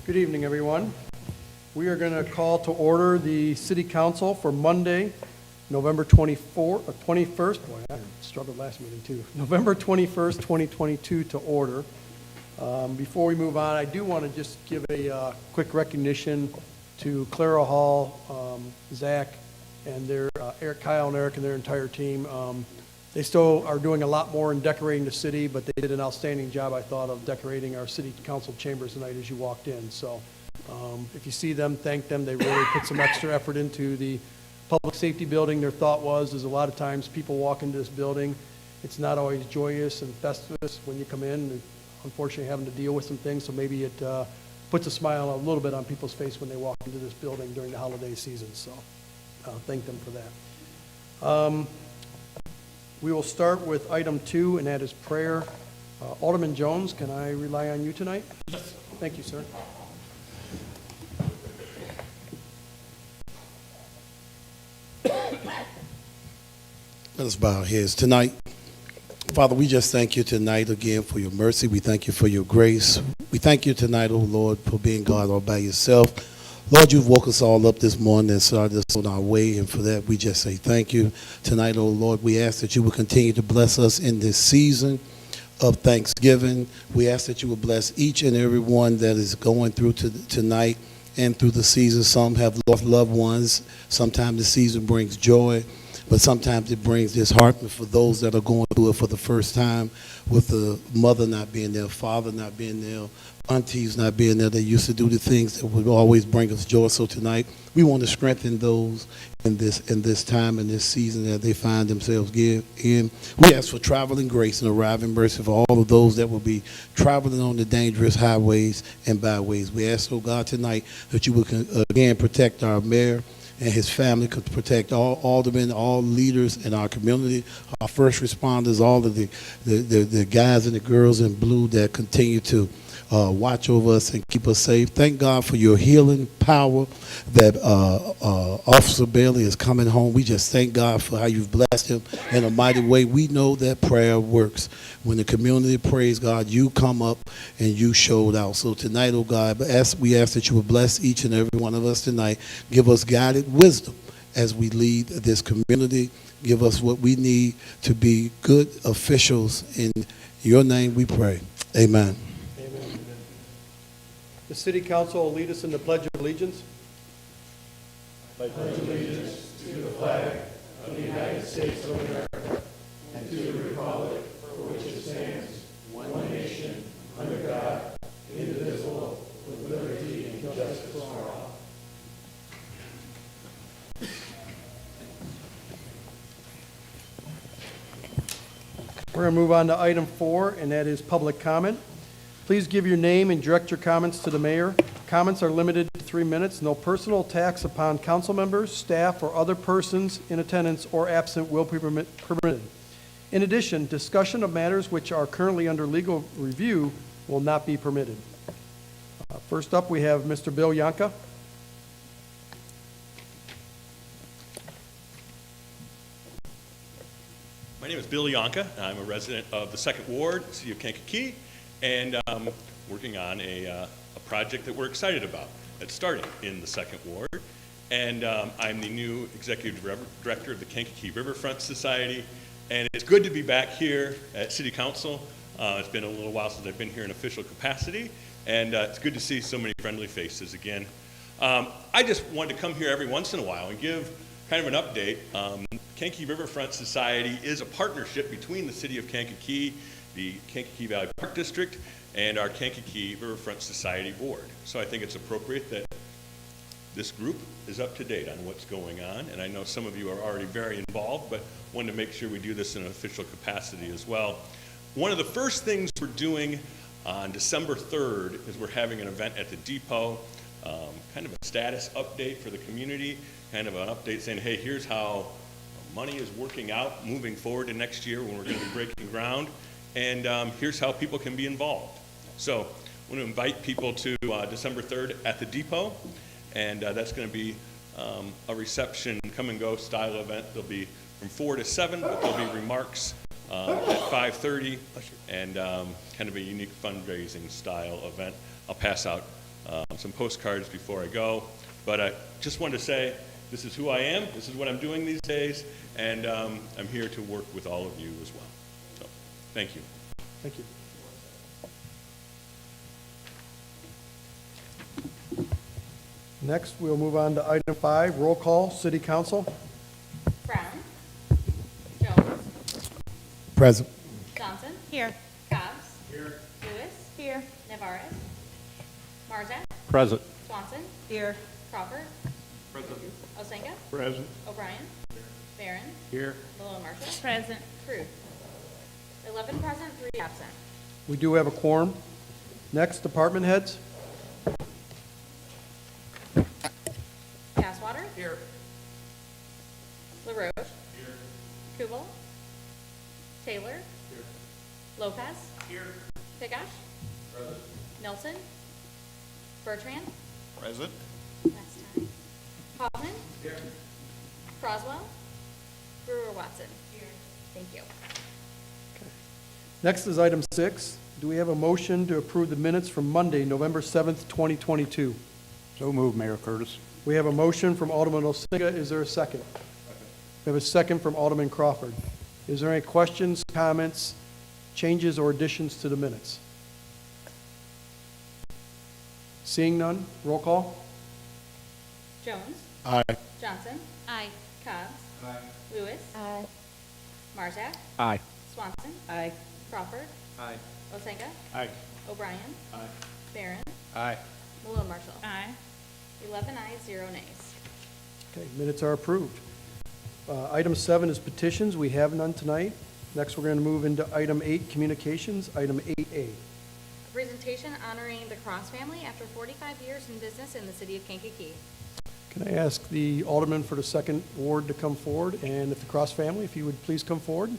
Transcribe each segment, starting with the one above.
Good evening, everyone. We are going to call to order the City Council for Monday, November 21st. Boy, I struggled last meeting too. November 21st, 2022 to order. Before we move on, I do want to just give a quick recognition to Clara Hall, Zach, and Kyle and Eric and their entire team. They still are doing a lot more in decorating the city, but they did an outstanding job, I thought, of decorating our city council chambers tonight as you walked in. So if you see them, thank them. They really put some extra effort into the public safety building. Their thought was, is a lot of times people walk into this building, it's not always joyous and festive when you come in, and unfortunately having to deal with some things, so maybe it puts a smile a little bit on people's face when they walk into this building during the holiday season. So thank them for that. We will start with item 2, and that is prayer. Alderman Jones, can I rely on you tonight? Yes. Thank you, sir. Let us bow our heads tonight. Father, we just thank you tonight again for your mercy. We thank you for your grace. We thank you tonight, oh Lord, for being God all by yourself. Lord, you've woke us all up this morning and started us on our way, and for that we just say thank you. Tonight, oh Lord, we ask that you will continue to bless us in this season of Thanksgiving. We ask that you will bless each and every one that is going through tonight and through the season. Some have lost loved ones. Sometimes the season brings joy, but sometimes it brings disheartenment for those that are going through it for the first time, with the mother not being there, father not being there, aunties not being there. They used to do the things that would always bring us joy. So tonight, we want to strengthen those in this time, in this season that they find themselves in. We ask for traveling grace and arriving mercy for all of those that will be traveling on the dangerous highways and byways. We ask, oh God, tonight that you will again protect our mayor and his family, could protect all aldermen, all leaders in our community, our first responders, all of the guys and the girls in blue that continue to watch over us and keep us safe. Thank God for your healing power that Officer Bailey is coming home. We just thank God for how you've blessed him in a mighty way. We know that prayer works. When the community prays, God, you come up and you showed out. So tonight, oh God, we ask that you would bless each and every one of us tonight. Give us guided wisdom as we lead this community. Give us what we need to be good officials. In your name we pray. Amen. The City Council will lead us in the Pledge of Allegiance. I pledge allegiance to the flag of the United States of America and to the republic for which it stands, one nation, under God, indivisible, with liberty and justice for all. We're going to move on to item 4, and that is public comment. Please give your name and direct your comments to the mayor. Comments are limited to 3 minutes. No personal attacks upon council members, staff, or other persons in attendance or absent will be permitted. In addition, discussion of matters which are currently under legal review will not be permitted. First up, we have Mr. Bill Yonka. My name is Bill Yonka. I'm a resident of the 2nd Ward, City of Kankakee, and working on a project that we're excited about that's starting in the 2nd Ward. And I'm the new Executive Director of the Kankakee Riverfront Society, and it's good to be back here at City Council. It's been a little while since I've been here in official capacity, and it's good to see so many friendly faces again. I just wanted to come here every once in a while and give kind of an update. Kankakee Riverfront Society is a partnership between the City of Kankakee, the Kankakee Valley Park District, and our Kankakee Riverfront Society Board. So I think it's appropriate that this group is up to date on what's going on, and I know some of you are already very involved, but wanted to make sure we do this in an official capacity as well. One of the first things we're doing on December 3rd is we're having an event at the depot, kind of a status update for the community, kind of an update saying, hey, here's how money is working out moving forward to next year when we're going to be breaking ground, and here's how people can be involved. So I want to invite people to December 3rd at the depot, and that's going to be a reception, come and go style event. There'll be from 4 to 7, but there'll be remarks at 5:30, and kind of a unique fundraising style event. I'll pass out some postcards before I go, but I just wanted to say this is who I am, this is what I'm doing these days, and I'm here to work with all of you as well. So, thank you. Thank you. Next, we'll move on to item 5, roll call, City Council. Brown. Jones. Present. Johnson. Here. Cobbs. Here. Lewis. Here. Navarez. Marzak. Present. Swanson. Here. Crawford. Present. Osenga. Present. O'Brien. Barron. Here. Malone Marshall. Present. Crew. 11 present, 3 absent. We do have a quorum. Next, department heads. Passwater. Here. LaRoche. Here. Kubel. Taylor. Here. Lopez. Here. Pigosh. Present. Nelson. Bertrand. Present. Last time. Hoffman. Here. Croswell. Brewer Watson. Here. Thank you. Next is item 6. Do we have a motion to approve the minutes from Monday, November 7th, 2022? So moved, Mayor Curtis. We have a motion from Alderman Osenga. Is there a second? We have a second from Alderman Crawford. Is there any questions, comments, changes, or additions to the minutes? Seeing none, roll call. Jones. Aye. Johnson. Aye. Cobbs. Aye. Lewis. Aye. Marzak. Aye. Swanson. Aye. Crawford. Aye. Osenga. Aye. O'Brien. Aye. Barron. Aye. Malone Marshall. Aye. 11 ayes, 0 nays. Okay, minutes are approved. Item 7 is petitions. We have none tonight. Next, we're going to move into item 8, communications, item 8A. A presentation honoring the Cross family after 45 years in business in the city of Kankakee. Can I ask the alderman for the second ward to come forward, and if the Cross family, if you would please come forward.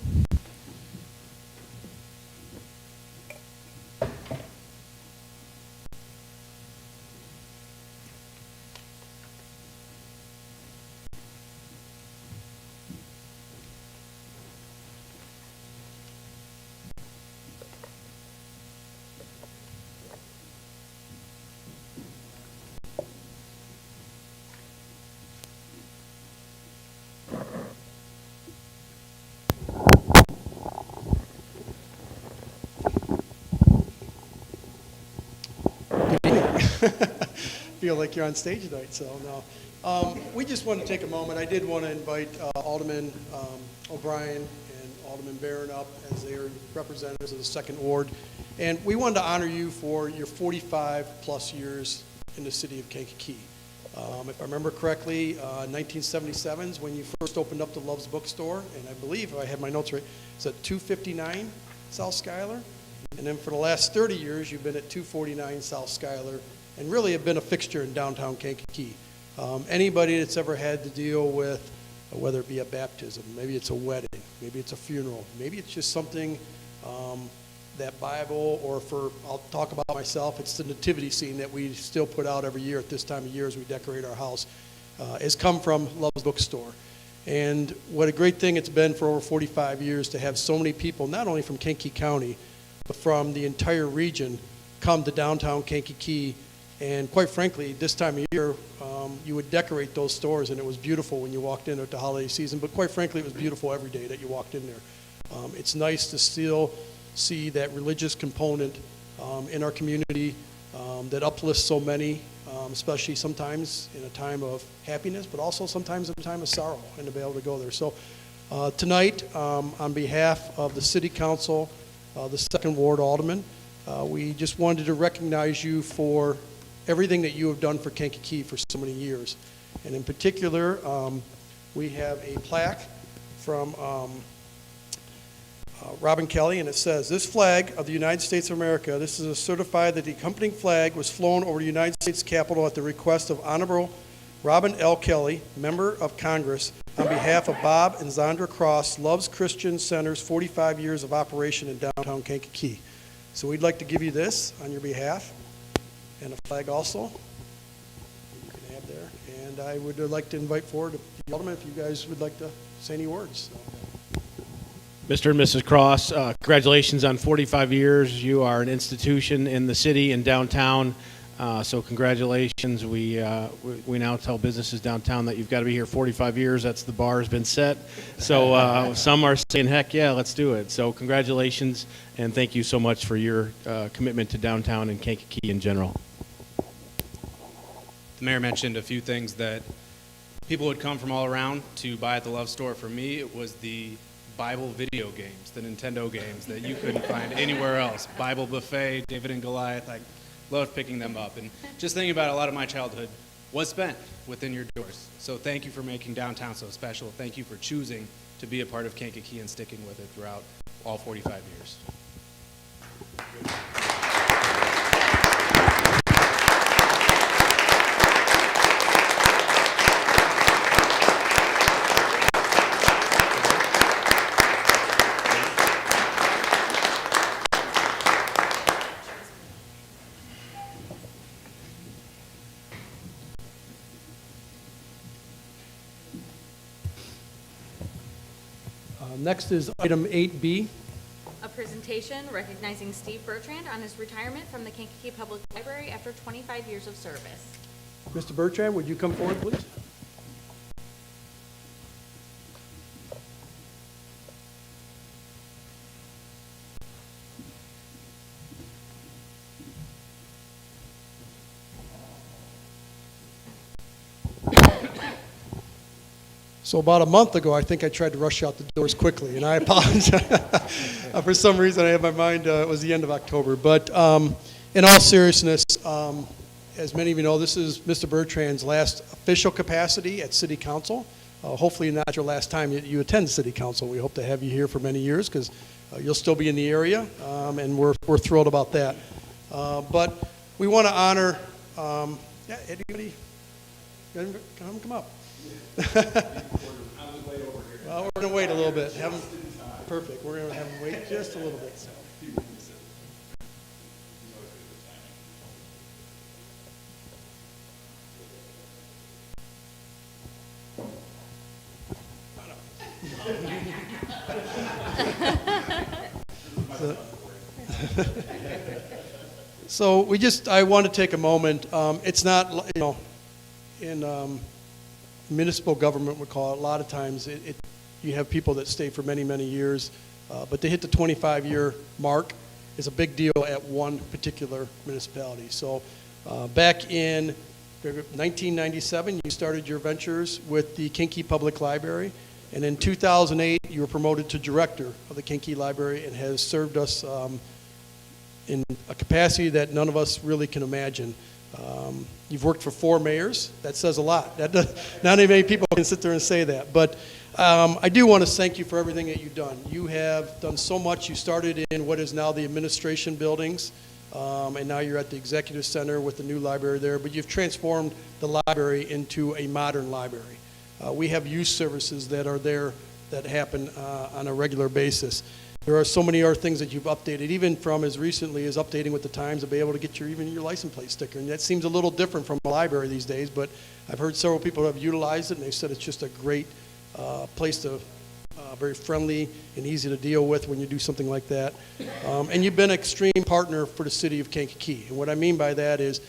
Feel like you're on stage tonight, so no. We just want to take a moment. I did want to invite Alderman O'Brien and Alderman Barron up as they are representatives of the Second Ward. And we wanted to honor you for your 45-plus years in the city of Kankakee. If I remember correctly, 1977 is when you first opened up the Love's Bookstore, and I believe, if I had my notes right, it's at 259 South Schuyler. And then for the last 30 years, you've been at 249 South Schuyler, and really have been a fixture in downtown Kankakee. Anybody that's ever had to deal with, whether it be a baptism, maybe it's a wedding, maybe it's a funeral, maybe it's just something, that Bible, or I'll talk about myself, it's the nativity scene that we still put out every year at this time of year as we decorate our house, has come from Love's Bookstore. And what a great thing it's been for over 45 years to have so many people, not only from Kankakee County, but from the entire region, come to downtown Kankakee. And quite frankly, this time of year, you would decorate those stores, and it was beautiful when you walked in at the holiday season. But quite frankly, it was beautiful every day that you walked in there. It's nice to still see that religious component in our community that uplifts so many, especially sometimes in a time of happiness, but also sometimes in a time of sorrow, and to be able to go there. So tonight, on behalf of the City Council, the Second Ward Alderman, we just wanted to recognize you for everything that you have done for Kankakee for so many years. And in particular, we have a plaque from Robin Kelly, and it says, "This flag of the United States of America, this is a certified that the accompanying flag was flown over the United States Capitol at the request of Honorable Robin L. Kelly, Member of Congress, on behalf of Bob and Zandra Cross, Love's Christian Center's 45 years of operation in downtown Kankakee." So we'd like to give you this on your behalf, and a flag also you can have there. And I would like to invite forward the Alderman if you guys would like to say any words. So. Mr. and Mrs. Cross, congratulations on 45 years. You are an institution in the city and downtown, so congratulations. We now tell businesses downtown that you've got to be here 45 years. That's the bar has been set. So some are saying, heck yeah, let's do it. So congratulations, and thank you so much for your commitment to downtown and Kankakee in general. The mayor mentioned a few things that people would come from all around to buy at the Love Store. For me, it was the Bible video games, the Nintendo games that you couldn't find anywhere else. Bible Buffet, David and Goliath, I loved picking them up. And just thinking about it, a lot of my childhood was spent within your doors. So thank you for making downtown so special. Thank you for choosing to be a part of Kankakee and sticking with it throughout all 45 years. Next is item 8B. A presentation recognizing Steve Bertrand on his retirement from the Kankakee Public Library after 25 years of service. Mr. Bertrand, would you come forward, please? So about a month ago, I think I tried to rush out the doors quickly, and I apologize. For some reason, I had my mind, it was the end of October. But in all seriousness, as many of you know, this is Mr. Bertrand's last official capacity at City Council. Hopefully not your last time you attend City Council. We hope to have you here for many years because you'll still be in the area, and we're thrilled about that. But we want to honor, yeah, anybody, come up. Well, we're going to wait a little bit. Perfect. We're going to have them wait just a little bit. So I want to take a moment. It's not, in municipal government would call it, a lot of times you have people that stay for many, many years, but to hit the 25-year mark is a big deal at one particular municipality. So back in 1997, you started your ventures with the Kankakee Public Library, and in 2008, you were promoted to director of the Kankakee Library and has served us in a capacity that none of us really can imagine. You've worked for 4 mayors. That says a lot. Not many people can sit there and say that. But I do want to thank you for everything that you've done. You have done so much. You started in what is now the administration buildings, and now you're at the executive center with the new library there. But you've transformed the library into a modern library. We have youth services that are there that happen on a regular basis. There are so many other things that you've updated, even from as recently as updating with the times to be able to get even your license plate sticker. And that seems a little different from a library these days, but I've heard several people have utilized it, and they've said it's just a great place to, very friendly and easy to deal with when you do something like that. And you've been an extreme partner for the city of Kankakee. And what I mean by that is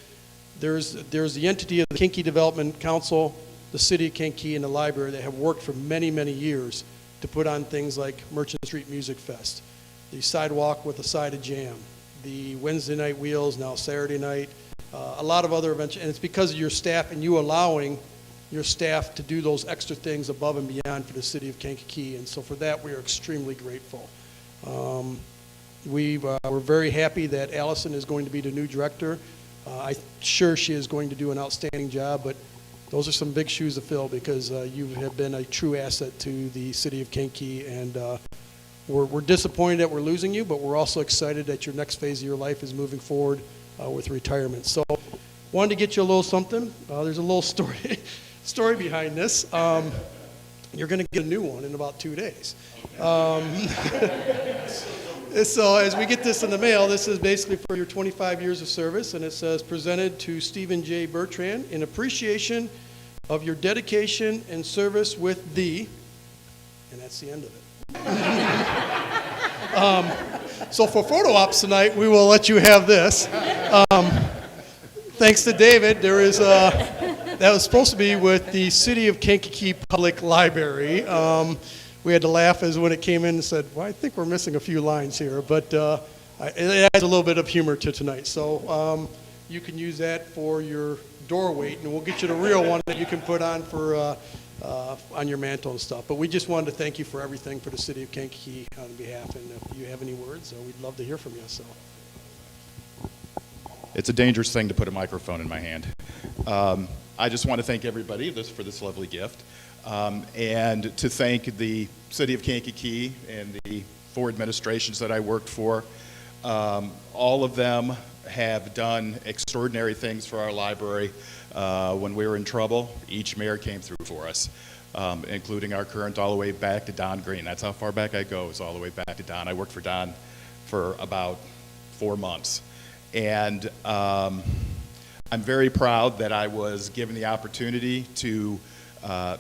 there's the entity of the Kankakee Development Council, the city of Kankakee, and the library that have worked for many, many years to put on things like Merchant Street Music Fest, the Sidewalk with a Side of Jam, the Wednesday night wheels, now Saturday night, a lot of other events. And it's because of your staff and you allowing your staff to do those extra things above and beyond for the city of Kankakee. And so for that, we are extremely grateful. We're very happy that Allison is going to be the new director. I'm sure she is going to do an outstanding job, but those are some big shoes to fill because you have been a true asset to the city of Kankakee, and we're disappointed that we're losing you, but we're also excited that your next phase of your life is moving forward with retirement. So wanted to get you a little something. There's a little story behind this. You're going to get a new one in about 2 days. So as we get this in the mail, this is basically for your 25 years of service, and it says, presented to Stephen J. Bertrand in appreciation of your dedication and service with the, and that's the end of it. So for photo ops tonight, we will let you have this. Thanks to David, there is that was supposed to be with the City of Kankakee Public Library. We had to laugh as when it came in and said, well, I think we're missing a few lines here, but it adds a little bit of humor to tonight. So you can use that for your door weight, and we'll get you the real one that you can put on for on your mantle and stuff. But we just wanted to thank you for everything for the City of Kankakee on behalf, and if you have any words, we'd love to hear from you. So. It's a dangerous thing to put a microphone in my hand. I just want to thank everybody for this lovely gift, and to thank the City of Kankakee and the 4 administrations that I worked for. All of them have done extraordinary things for our library. When we were in trouble, each mayor came through for us, including our current all the way back to Don Green. That's how far back I go, is all the way back to Don. I worked for Don for about 4 months. And I'm very proud that I was given the opportunity to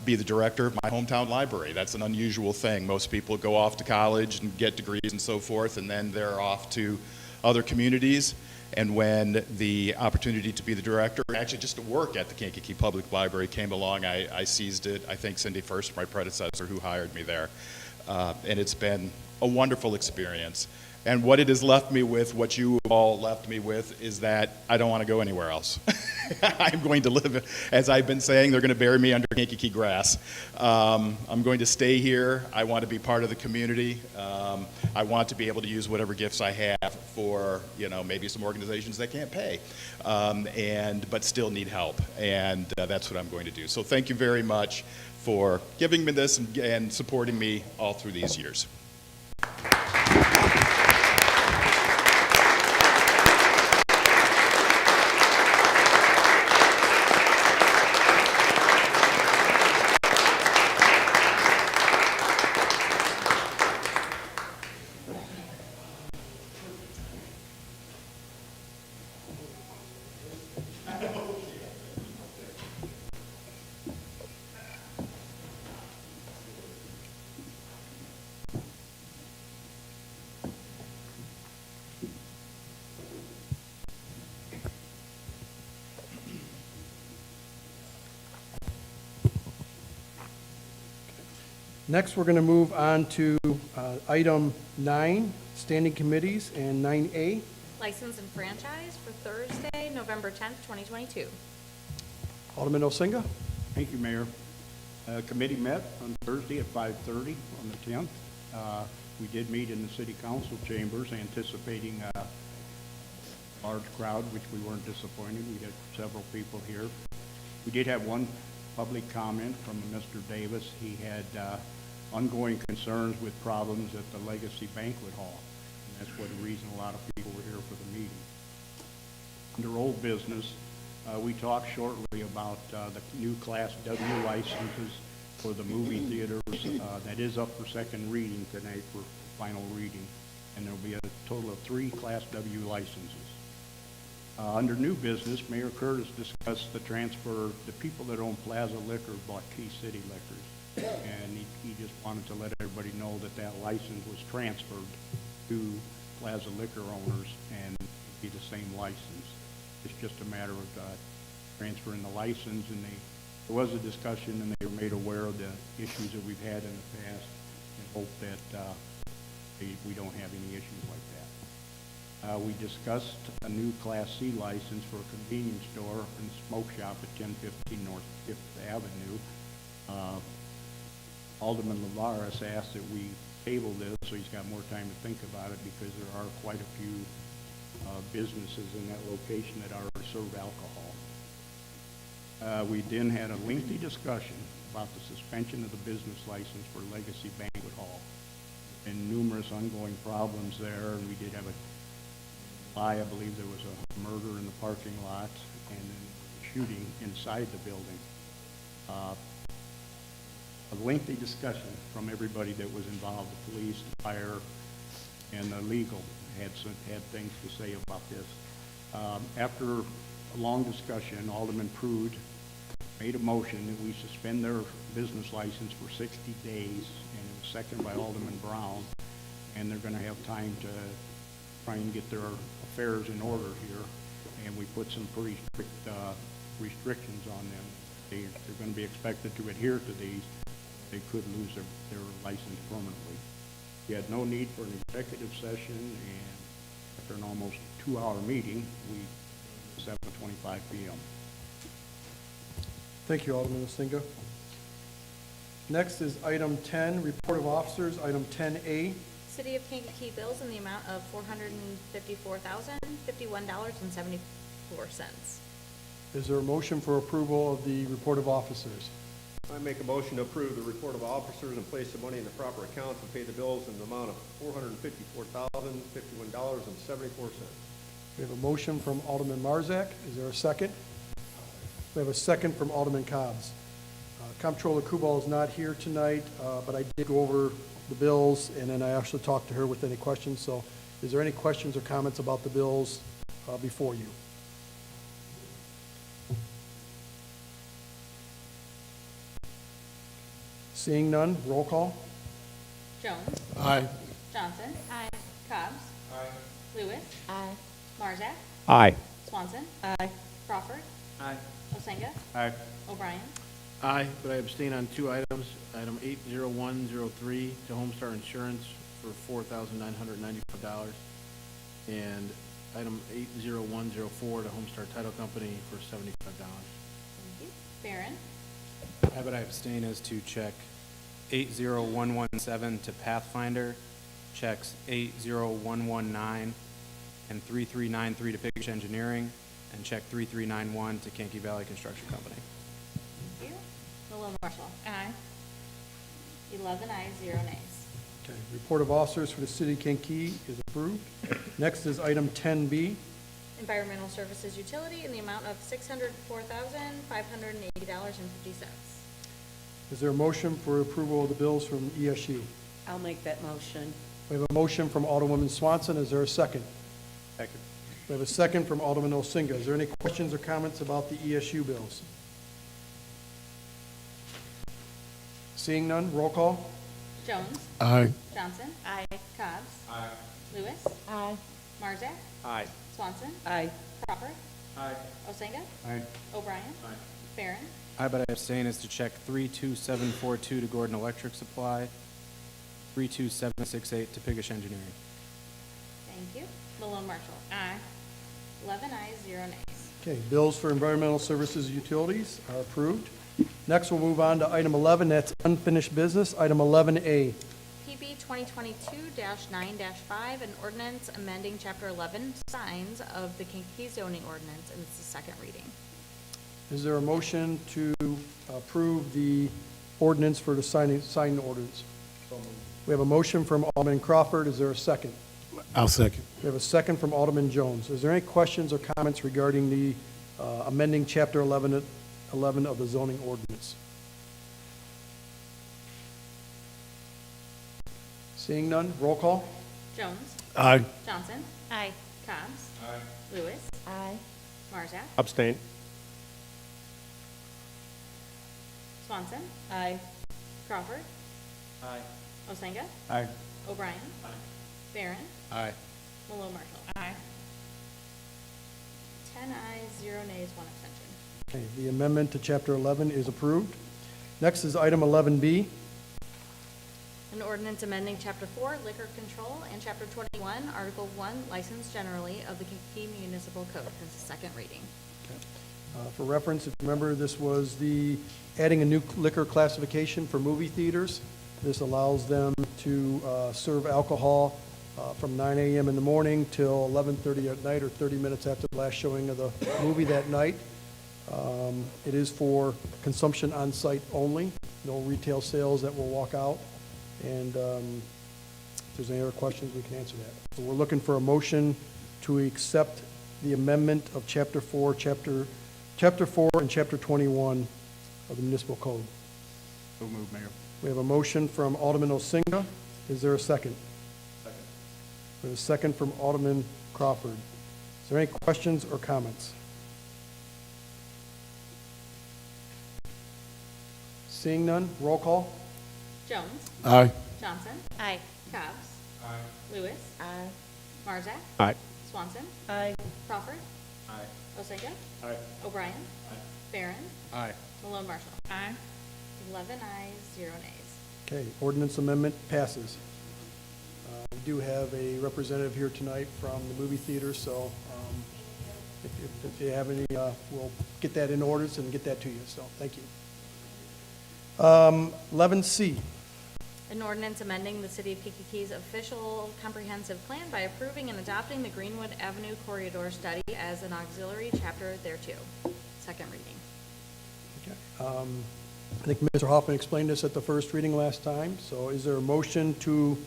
be the director of my hometown library. That's an unusual thing. Most people go off to college and get degrees and so forth, and then they're off to other communities. And when the opportunity to be the director, actually just to work at the Kankakee Public Library came along, I seized it. I think Cindy First, my predecessor, who hired me there. And it's been a wonderful experience. And what it has left me with, what you all left me with, is that I don't want to go anywhere else. I'm going to live, as I've been saying, they're going to bury me under Kankakee grass. I'm going to stay here. I want to be part of the community. I want to be able to use whatever gifts I have for, maybe some organizations that can't pay, but still need help. And that's what I'm going to do. So thank you very much for giving me this and supporting me all through these years. Next, we're going to move on to item 9, standing committees, and 9A. License and franchise for Thursday, November 10th, 2022. Alderman Osinga. Thank you, Mayor. Committee met on Thursday at 5:30 on the 10th. We did meet in the city council chambers, anticipating a large crowd, which we weren't disappointed. We had several people here. We did have one public comment from Mr. Davis. He had ongoing concerns with problems at the Legacy Banquet Hall. And that's the reason a lot of people were here for the meeting. Under old business, we talked shortly about the new Class W licenses for the movie theaters. That is up for second reading tonight for final reading. And there'll be a total of 3 Class W licenses. Under new business, Mayor Curtis discussed the transfer. The people that own Plaza Liquor bought Key City Liquors. And he just wanted to let everybody know that that license was transferred to Plaza Liquor owners and be the same license. It's just a matter of transferring the license, and there was a discussion, and they were made aware of the issues that we've had in the past, and hope that we don't have any issues like that. We discussed a new Class C license for a convenience store and smoke shop at 1015 North 5th Avenue. Alderman Lavares asked that we table this so he's got more time to think about it, because there are quite a few businesses in that location that already serve alcohol. We then had a lengthy discussion about the suspension of the business license for Legacy Banquet Hall, and numerous ongoing problems there. And we did have I believe there was a murder in the parking lot and then shooting inside the building. A lengthy discussion from everybody that was involved, the police, the fire, and the legal had things to say about this. After a long discussion, Alderman Prude made a motion that we suspend their business license for 60 days, and it was seconded by Alderman Brown. and they're gonna have time to try and get their affairs in order here, and we put some pretty strict restrictions on them. They're gonna be expected to adhere to these. They could lose their license permanently. We had no need for an executive session, and after an almost 2-hour meeting, 7:25 p.m. Thank you, Alderman Osinga. Next is item 10, report of officers, item 10A. City of Kankakee bills in the amount of $454,051.74. Is there a motion for approval of the report of officers? I make a motion to approve the report of officers and place the money in the proper account and pay the bills in the amount of $454,051.74. We have a motion from Alderman Marzak. Is there a second? We have a second from Alderman Cobb's. Comptroller Kubal is not here tonight, but I did go over the bills, and then I actually talked to her with any questions. So is there any questions or comments about the bills before you? Seeing none, roll call. Jones. Aye. Johnson. Aye. Cobbs. Aye. Lewis. Aye. Marzak. Aye. Swanson. Aye. Crawford. Aye. Osenga. Aye. O'Brien. Aye, but I abstain on two items. Item 80103 to Homestar Insurance for $4,995, and item 80104 to Homestar Title Company for $75. Thank you. Barron. Aye, but I abstain as to check 80117 to Pathfinder, checks 80119 and 3393 to Piggish Engineering, and check 3391 to Kankakee Valley Construction Company. Thank you. Malone Marshall. Aye. 11 ayes, 0 nays. Okay, report of officers for the city of Kankakee is approved. Next is item 10B. Environmental Services Utility in the amount of $604,580.50. Is there a motion for approval of the bills from ESU? I'll make that motion. We have a motion from Alderwoman Swanson. Is there a second? Second. We have a second from Alderman Osinga. Is there any questions or comments about the ESU bills? Seeing none, roll call. Jones. Aye. Johnson. Aye. Cobbs. Aye. Lewis. Aye. Marzak. Aye. Swanson. Aye. Crawford. Aye. Osenga. Aye. O'Brien. Barron. Aye, but I abstain as to check 32742 to Gordon Electric Supply, 32768 to Piggish Engineering. Thank you. Malone Marshall. Aye. 11 ayes, 0 nays. Okay, bills for environmental services utilities are approved. Next, we'll move on to item 11, that's unfinished business. Item 11A. PB 2022-9-5, an ordinance amending Chapter 11 signs of the Kankakee zoning ordinance, and it's the second reading. Is there a motion to approve the ordinance for the sign orders? We have a motion from Alderman Crawford. Is there a second? I'll second. We have a second from Alderman Jones. Is there any questions or comments regarding the amending Chapter 11 of the zoning ordinance? Seeing none, roll call. Jones. Aye. Johnson. Aye. Cobbs. Aye. Lewis. Aye. Marzak. Abstain. Swanson. Aye. Crawford. Aye. Osenga. Aye. O'Brien. Barron. Aye. Malone Marshall. Aye. 10 ayes, 0 nays, 1 abstention. Okay, the amendment to Chapter 11 is approved. Next is item 11B. An ordinance amending Chapter 4 Liquor Control and Chapter 21 Article 1 License Generally of the Kankakee Municipal Code. This is second reading. For reference, if you remember, this was the adding a new liquor classification for movie theaters. This allows them to serve alcohol from 9 a.m. in the morning till 11:30 at night, or 30 minutes after the last showing of the movie that night. It is for consumption on site only, no retail sales that will walk out. And if there's any other questions, we can answer that. So we're looking for a motion to accept the amendment of Chapter 4 and Chapter 21 of the municipal code. So moved, Mayor. We have a motion from Alderman Osinga. Is there a second? Second. We have a second from Alderman Crawford. Is there any questions or comments? Seeing none, roll call. Jones. Aye. Johnson. Aye. Cobbs. Lewis. Aye. Marzak. Aye. Swanson. Aye. Crawford. Aye. Osenga. Aye. O'Brien. Barron. Aye. Malone Marshall. Aye. 11 ayes, 0 nays. Okay, ordinance amendment passes. We do have a representative here tonight from the movie theater, so if you have any, we'll get that in orders and get that to you, so thank you. 11C, An ordinance amending the City of Kickity's official comprehensive plan by approving and adopting the Greenwood Avenue Corridor Study as an auxiliary chapter thereto. Second reading. okay. I think Mr. Hoffman explained this at the first reading last time, so is there a motion to,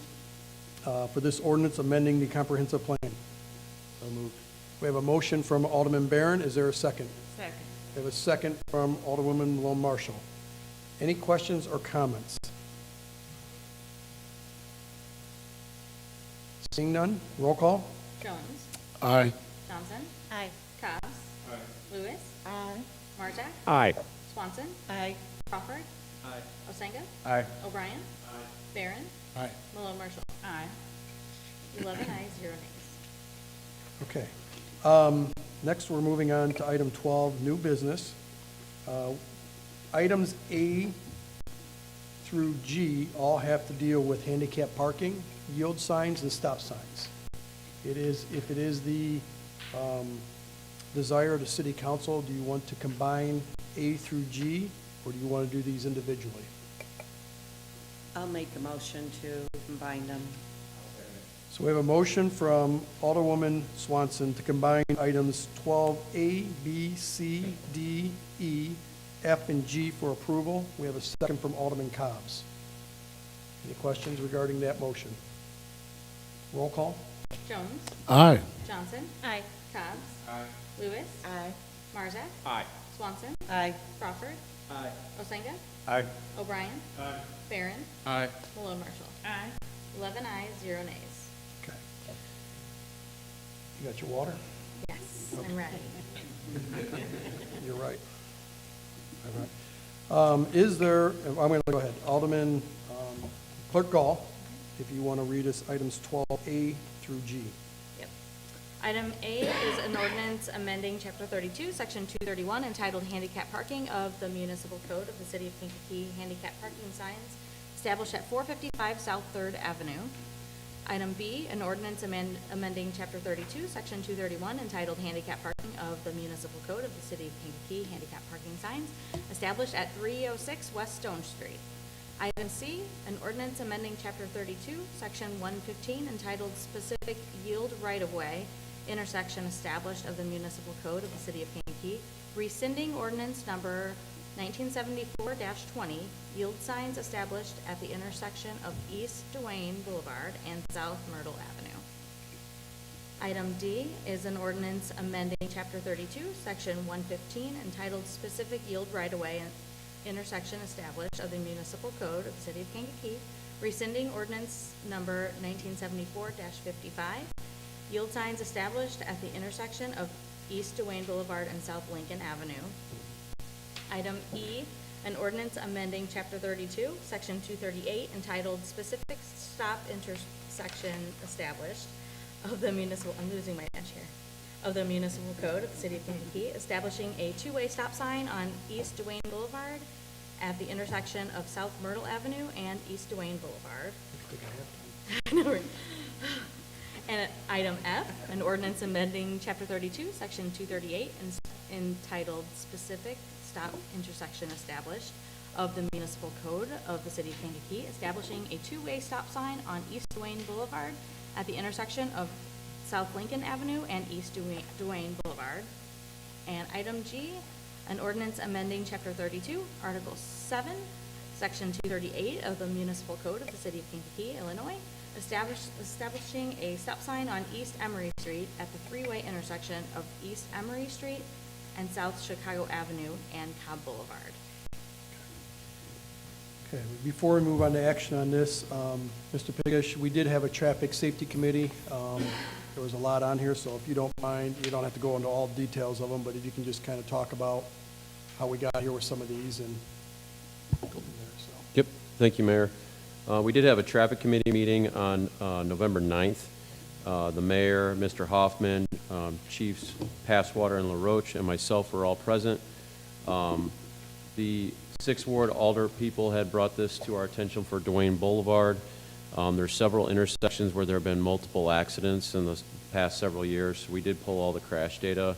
for this ordinance amending the comprehensive plan? So moved. We have a motion from Alderman Barron, is there a second? Second. We have a second from Alderwoman Malone Marshall. Any questions or comments? Seeing none, roll call? Jones. Aye. Johnson. Aye. Cobbs. Lewis. Aye. Marzak. Aye. Swanson. Aye. Crawford. Aye. Osenga. Aye. O'Brien. Barron. Aye. Malone Marshall. Aye. 11 ayes, 0 nays. Okay. Next, we're moving on to item 12, new business. Items A through G all have to deal with handicap parking, yield signs, and stop signs. If it is the desire of the city council, do you want to combine A through G, or do you want to do these individually? I'll make a motion to combine them. So we have a motion from Alderwoman Swanson to combine items 12A, B, C, D, E, F, and G for approval. We have a second from Alderman Cobbs. Any questions regarding that motion? Roll call? Jones. Aye. Johnson. Aye. Cobbs. Aye. Lewis. Aye. Marzak. Aye. Swanson. Aye. Crawford. Aye. Osenga. Aye. O'Brien. Aye. Barron. Aye. Malone Marshall. Aye. 11 ayes, 0 nays. Okay. You got your water? Yes, I'm ready. You're right. All right. Is there, I'm going to go ahead, Alderman Clerk Gall, if you want to read us items 12A through G. Yep. Item A is an ordinance amending Chapter 32, Section 231, entitled Handicap Parking of the Municipal Code of the City of Kankakee, handicap parking signs established at 455 South 3rd Avenue. Item B, an ordinance amending Chapter 32, Section 231, entitled Handicap Parking of the Municipal Code of the City of Kankakee, handicap parking signs established at 306 West Stone Street. Item C, an ordinance amending Chapter 32, Section 115, entitled Specific Yield Right-of-Way intersection established of the Municipal Code of the City of Kankakee, rescinding ordinance number 1974-20, yield signs established at the intersection of East Duane Boulevard and South Myrtle Avenue. Item D is an ordinance amending Chapter 32, Section 115, entitled Specific Yield Right-of-Way intersection established of the Municipal Code of the City of Kankakee, rescinding ordinance number 1974-55, yield signs established at the intersection of East Duane Boulevard and South Lincoln Avenue. Item E, an ordinance amending Chapter 32, Section 238, entitled Specific Stop Intersection Established of the Municipal, I'm losing my edge here, of the Municipal Code of the City of Kankakee, establishing a two-way stop sign on East Duane Boulevard at the intersection of South Myrtle Avenue and East Duane Boulevard. And item F, an ordinance amending Chapter 32, Section 238, entitled Specific Stop Intersection Established of the Municipal Code of the City of Kankakee, establishing a two-way stop sign on East Duane Boulevard at the intersection of South Lincoln Avenue and East Duane Boulevard. And item G, an ordinance amending Chapter 32, Article 7, Section 238 of the Municipal Code of the City of Kankakee, Illinois, establishing a stop sign on East Emery Street at the three-way intersection of East Emery Street and South Chicago Avenue and Cobb Boulevard. Okay, before we move on to action on this, Mr. Piggish, we did have a traffic safety committee. There was a lot on here, so if you don't mind, you don't have to go into all details of them, but if you can just kind of talk about how we got here with some of these and go from there, so. Yep, thank you, Mayor. We did have a traffic committee meeting on November 9th. The mayor, Mr. Hoffman, Chiefs Passwater and LaRoche, and myself were all present. The 6th Ward Alder people had brought this to our attention for Duane Boulevard. There's several intersections where there have been multiple accidents in the past several years. We did pull all the crash data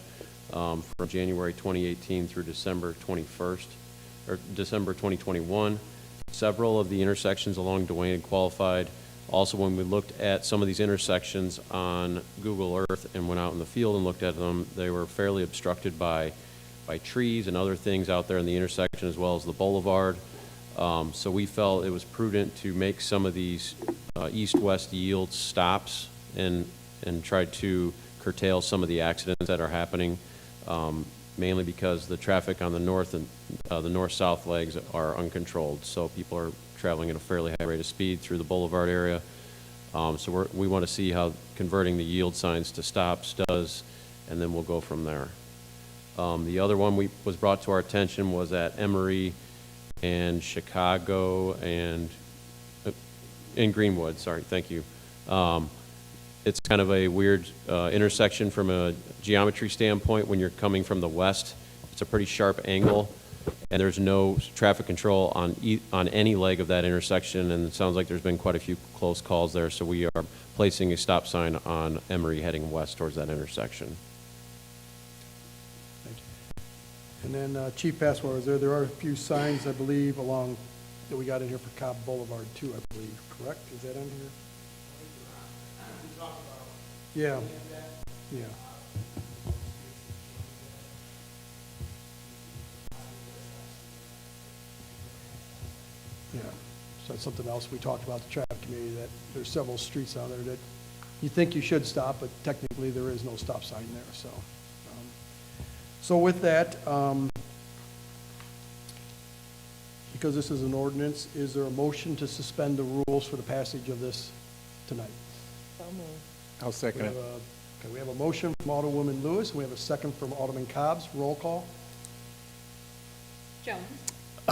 from January 2018 through December 21st, or December 2021. Several of the intersections along Duane had qualified. Also, when we looked at some of these intersections on Google Earth and went out in the field and looked at them, they were fairly obstructed by trees and other things out there in the intersection, as well as the boulevard. So we felt it was prudent to make some of these east-west yield stops and try to curtail some of the accidents that are happening, mainly because the traffic on the north and the north-south legs are uncontrolled. So people are traveling at a fairly high rate of speed through the boulevard area. So we want to see how converting the yield signs to stops does, and then we'll go from there. The other one was brought to our attention was at Emory and Chicago and in Greenwood, sorry, thank you. It's kind of a weird intersection from a geometry standpoint when you're coming from the west. It's a pretty sharp angle, and there's no traffic control on any leg of that intersection, and it sounds like there's been quite a few close calls there, so we are placing a stop sign on Emory heading west towards that intersection. And then Chief Passwater, there are a few signs, I believe, along, that we got in here for Cobb Boulevard too, I believe, correct? Is that on here? Yeah, yeah. Yeah, so that's something else we talked about, the traffic committee, that there's several streets out there that you think you should stop, but technically there is no stop sign there, so. So with that, because this is an ordinance, is there a motion to suspend the rules for the passage of this tonight? I'll second it. Okay, we have a motion from Alderwoman Lewis, and we have a second from Alderman Cobb's. Roll call. Jones.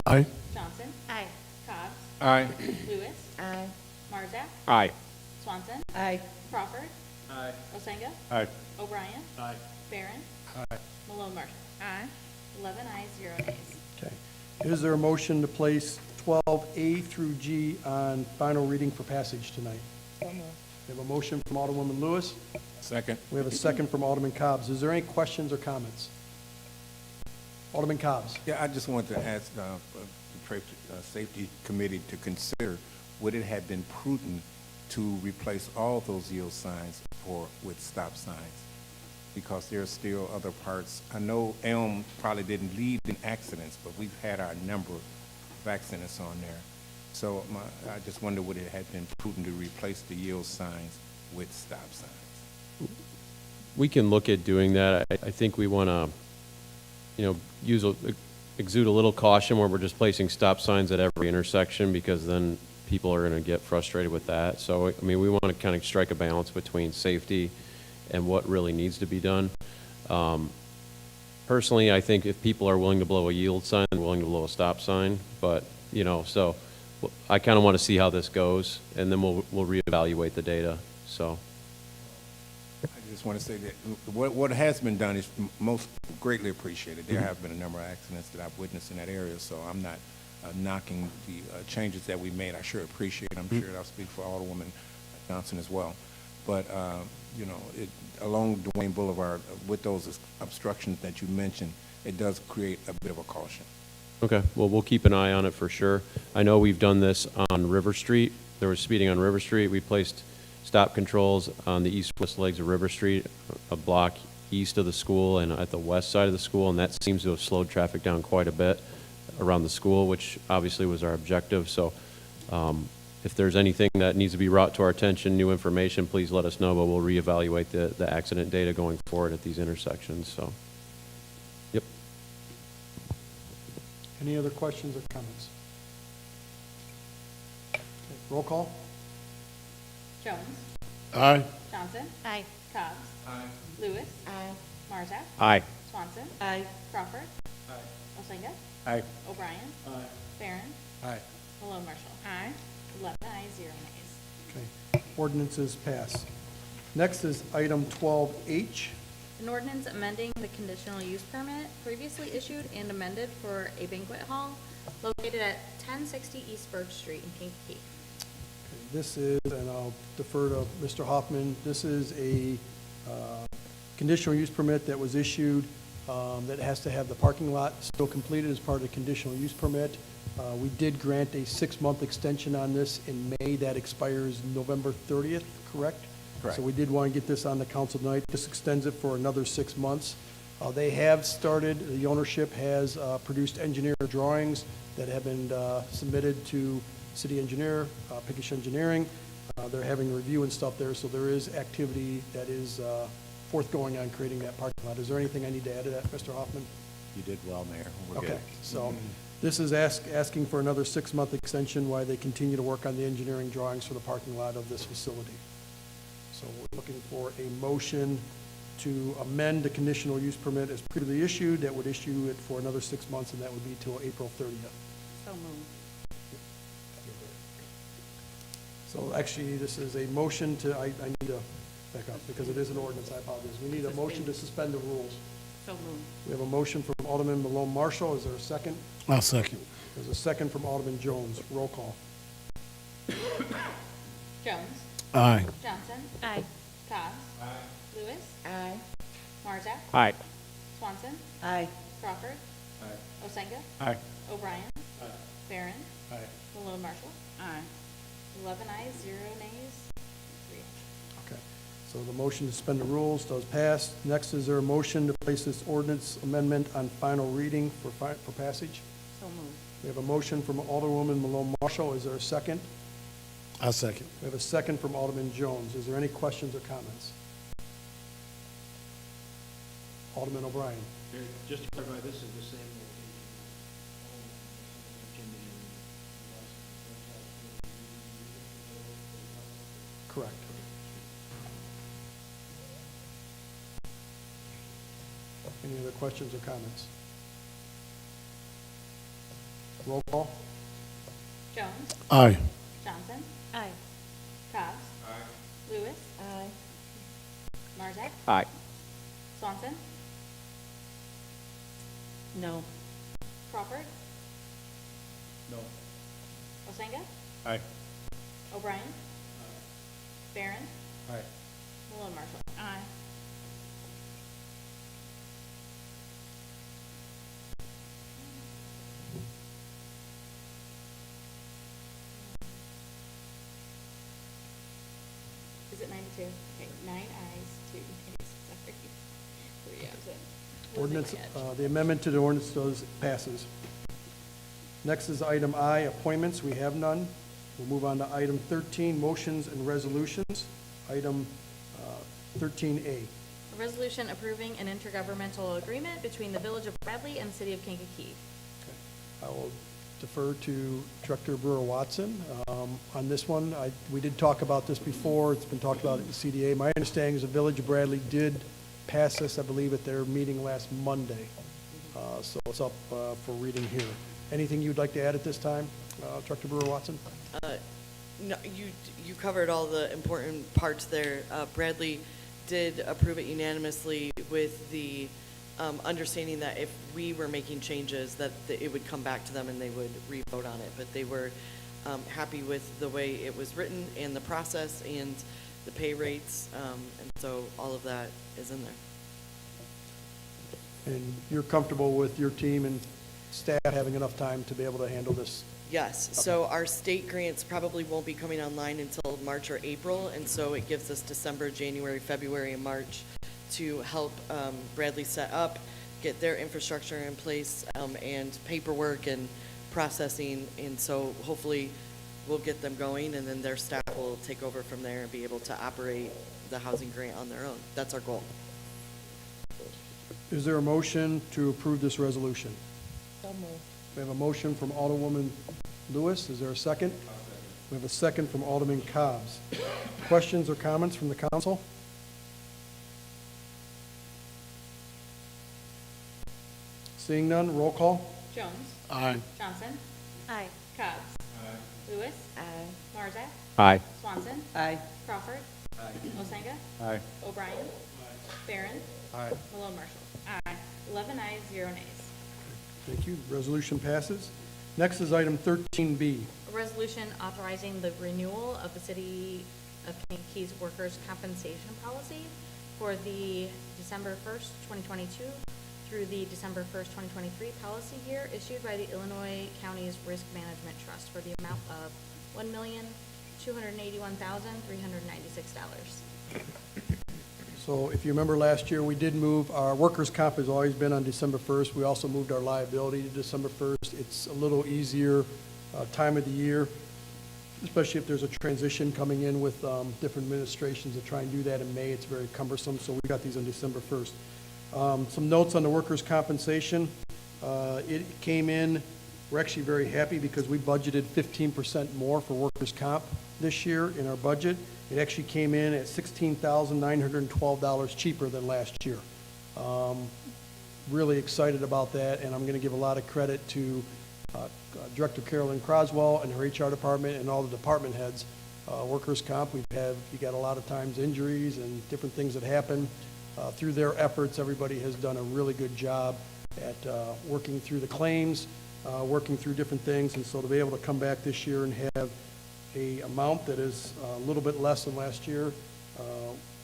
Aye. Johnson. Aye. Cobb's. Aye. Lewis. Aye. Marzak. Aye. Swanson. Aye. Crawford. Aye. Osenga. Aye. O'Brien. Aye. Barron. Aye. Malone Marshall. Aye. 11 ayes, 0 nays. Okay. Is there a motion to place 12A through G on final reading for passage tonight? We have a motion from Alderwoman Lewis. Second. We have a second from Alderman Cobb's. Is there any questions or comments? Alderman Cobb's. Yeah, I just wanted to ask the Safety Committee to consider, would it have been prudent to replace all those yield signs with stop signs? Because there are still other parts. I know Elm probably didn't lead in accidents, but we've had our number of accidents on there. So I just wonder, would it have been prudent to replace the yield signs with stop signs? We can look at doing that. I think we want to, exude a little caution where we're just placing stop signs at every intersection, because then people are going to get frustrated with that. So, I mean, we want to kind of strike a balance between safety and what really needs to be done. Personally, I think if people are willing to blow a yield sign, they're willing to blow a stop sign. But, so I kind of want to see how this goes, and then we'll reevaluate the data. So. I just want to say that what has been done is most greatly appreciated. There have been a number of accidents that I've witnessed in that area, so I'm not knocking the changes that we made. I sure appreciate it. I'm sure I'll speak for Alderwoman Johnson as well. But, along Duane Boulevard, with those obstructions that you mentioned, it does create a bit of a caution. Okay, well, we'll keep an eye on it for sure. I know we've done this on River Street. There was speeding on River Street. We placed stop controls on the east-west legs of River Street, a block east of the school and at the west side of the school, and that seems to have slowed traffic down quite a bit around the school, which obviously was our objective. So if there's anything that needs to be brought to our attention, new information, please let us know, but we'll reevaluate the accident data going forward at these intersections. So, yep. Any other questions or comments? Okay, roll call. Jones. Aye. Johnson. Aye. Cobb's. Aye. Lewis. Aye. Marzak. Aye. Swanson. Aye. Crawford. Aye. Osenga. Aye. O'Brien. Aye. Barron. Aye. Malone Marshall. Aye. 11 ayes, 0 nays. Okay, ordinances pass. Next is item 12H. An ordinance amending the conditional use permit previously issued and amended for a banquet hall located at 1060 East Birch Street in Kankakee. This is, and I'll defer to Mr. Hoffman, this is a conditional use permit that was issued that has to have the parking lot still completed as part of the conditional use permit. We did grant a 6-month extension on this in May. That expires November 30th, correct? Correct. So we did want to get this on the council tonight. This extends it for another 6 months. They have started, the ownership has produced engineer drawings that have been submitted to city engineer, Pickish Engineering. They're having review and stuff there, so there is activity that is forthgoing on creating that parking lot. Is there anything I need to add to that, Mr. Hoffman? You did well, Mayor. We're Okay, good. so this is asking for another 6-month extension while they continue to work on the engineering drawings for the parking lot of this facility. So we're looking for a motion to amend the conditional use permit as previously issued. That would issue it for another 6 months, and that would be till April 30th. So moved. So actually, this is a motion to, I need to back up because it is an ordinance, I apologize. We need a motion to suspend the rules. So moved. We have a motion from Alderman Malone Marshall. Is there a second? I'll second. There's a second from Alderman Jones. Roll call. Jones. Aye. Johnson. Aye. Cobb. Lewis. Aye. Marzak. Aye. Swanson. Aye. Crawford. Osenga. Aye. O'Brien. Barron. Aye. Malone Marshall. Aye. 11 ayes, 0 nays, 3 ayes. Okay. So the motion to suspend the rules does pass. Next, is there a motion to place this ordinance amendment on final reading for passage? So moved. We have a motion from Alderwoman Malone Marshall. Is there a second? I'll second. We have a second from Alderman Jones. Is there any questions or comments? Alderman O'Brien. Just to clarify, this is the same location. Correct. Any other questions or comments? Roll call. Jones. Aye. Johnson. Aye. Cobb. Lewis. Aye. Marzak. Aye. Swanson. No. Crawford. No. Osenga. Aye. O'Brien. Barron. Aye. Malone Marshall. Aye. Is it 92? Okay, 9 ayes, 2 nays, sorry. 3 absent. Ordinance, Losing my edge. the amendment to the ordinance passes. Next is item I, appointments. We have none. We'll move on to item 13, motions and resolutions. Item 13A. A resolution approving an intergovernmental agreement between the Village of Bradley and the City of Kankakee. I will defer to Director Brewer-Watson. On this one, we did talk about this before. It's been talked about at the CDA. My understanding is the Village of Bradley did pass this, I believe, at their meeting last Monday. So it's up for reading here. Anything you'd like to add at this time, Director Brewer-Watson? No, you covered all the important parts there. Bradley did approve it unanimously with the understanding that if we were making changes, that it would come back to them and they would re-vote on it. But they were happy with the way it was written and the process and the pay rates, and so all of that is in there. And you're comfortable with your team and staff having enough time to be able to handle this? Yes, so our state grants probably won't be coming online until March or April, and so it gives us December, January, February, and March to help Bradley set up, get their infrastructure in place, and paperwork and processing, and so hopefully we'll get them going, and then their staff will take over from there and be able to operate the housing grant on their own. That's our goal. Is there a motion to approve this resolution? So moved. We have a motion from Alderwoman Lewis. Is there a second? We have a second from Alderman Cobbs. Questions or comments from the council? Seeing none, roll call. Jones. Aye. Johnson. Aye. Cobb. Lewis. Aye. Marzak. Aye. Swanson. Aye. Crawford. Masenga. Aye. O'Brien. Barron. Aye. Malone Marshall. Aye. 11 ayes, 0 nays. Thank you. Resolution passes. Next is item 13B. A resolution authorizing the renewal of the City of Kankakee's workers' compensation policy for the December 1st, 2022 through the December 1st, 2023 policy year issued by the Illinois Counties Risk Management Trust for the amount of $1,281,396. So if you remember last year, we did move, our workers' comp has always been on December 1st. We also moved our liability to December 1st. It's a little easier time of the year, especially if there's a transition coming in with different administrations to try and do that in May. It's very cumbersome, so we got these on December 1st. Some notes on the workers' compensation. It came in, we're actually very happy because we budgeted 15% more for workers' comp this year in our budget. It actually came in at $16,912 cheaper than last year. Really excited about that, and I'm going to give a lot of credit to Director Carolyn Croswell and her HR department and all the department heads. Workers' comp, you got a lot of times injuries and different things that happen. Through their efforts, everybody has done a really good job at working through the claims, working through different things, and so to be able to come back this year and have a amount that is a little bit less than last year,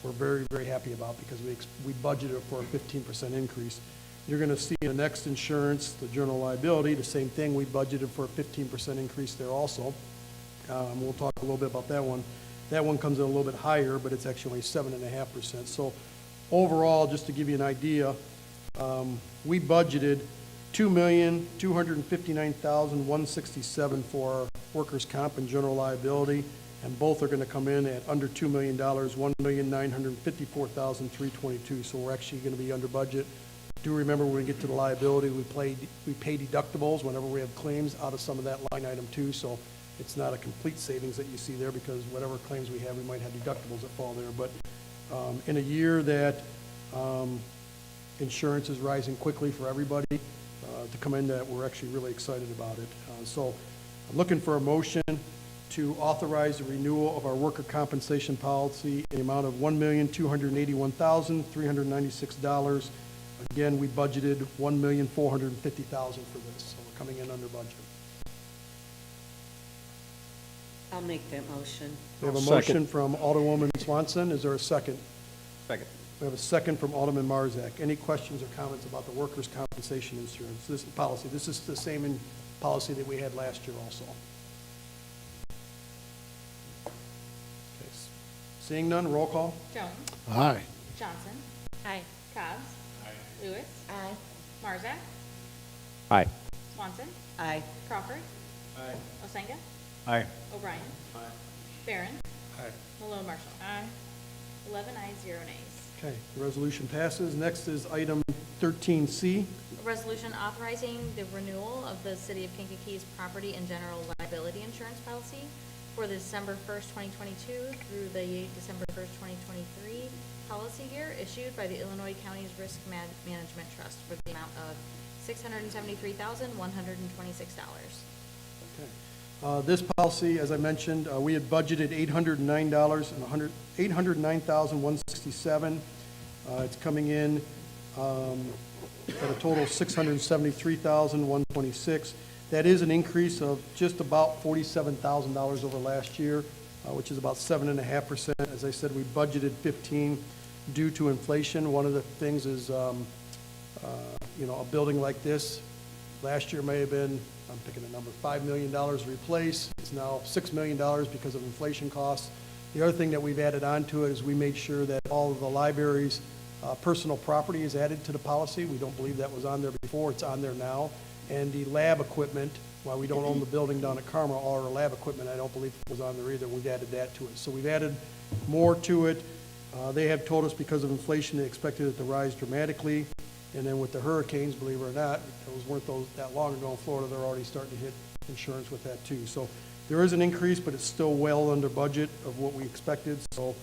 we're very, very happy about because we budgeted for a 15% increase. You're going to see in the next insurance, the general liability, the same thing. We budgeted for a 15% increase there also. We'll talk a little bit about that one. That one comes in a little bit higher, but it's actually 7.5%. So overall, just to give you an idea, we budgeted $2,259,167 for our workers' comp and general liability, and both are going to come in at under $2 million, $1,954,322. So we're actually going to be under budget. Do remember when we get to the liability, we pay deductibles whenever we have claims out of some of that line item too. So it's not a complete savings that you see there because whatever claims we have, we might have deductibles that fall there. But in a year that insurance is rising quickly for everybody, to come in that we're actually really excited about it. So I'm looking for a motion to authorize the renewal of our worker compensation policy in the amount of $1,281,396. Again, we budgeted $1,450,000 for this, so we're coming in under budget. I'll make that motion. We have a motion from Alderwoman Swanson. Is there a second? Second. We have a second from Alderman Marzak. Any questions or comments about the workers' compensation insurance, this policy? This is the same policy that we had last year also. Okay. Seeing none, roll call. Jones. Aye. Johnson. Aye. Cobbs. Lewis. Aye. Marzak. Aye. Swanson. Aye. Crawford. Masenga. Aye. O'Brien. Barron. Aye. Malone Marshall. 11 ayes, 0 nays. Okay, the resolution passes. Next is item 13C. A resolution authorizing the renewal of the City of Kankakee's property and general liability insurance policy for the December 1st, 2022 through the December 1st, 2023 policy year issued by the Illinois Counties Risk Management Trust for the amount of $673,126. Okay. This policy, as I mentioned, we had budgeted $809,167. It's coming in at a total of $673,126. That is an increase of just about $47,000 over last year, which is about 7.5%. As I said, we budgeted 15 due to inflation. One of the things is, a building like this, last year may have been, I'm picking a number, $5 million to replace. It's now $6 million because of inflation costs. The other thing that we've added on to it is we made sure that all of the library's personal property is added to the policy. We don't believe that was on there before. It's on there now. And the lab equipment, while we don't own the building down at Carmel, all our lab equipment, I don't believe it was on there either. We've added that to it. So we've added more to it. They have told us because of inflation, they expected it to rise dramatically. And then with the hurricanes, believe it or not, weren't those that long ago in Florida, they're already starting to hit insurance with that too. So there is an increase, but it's still well under budget of what we expected. So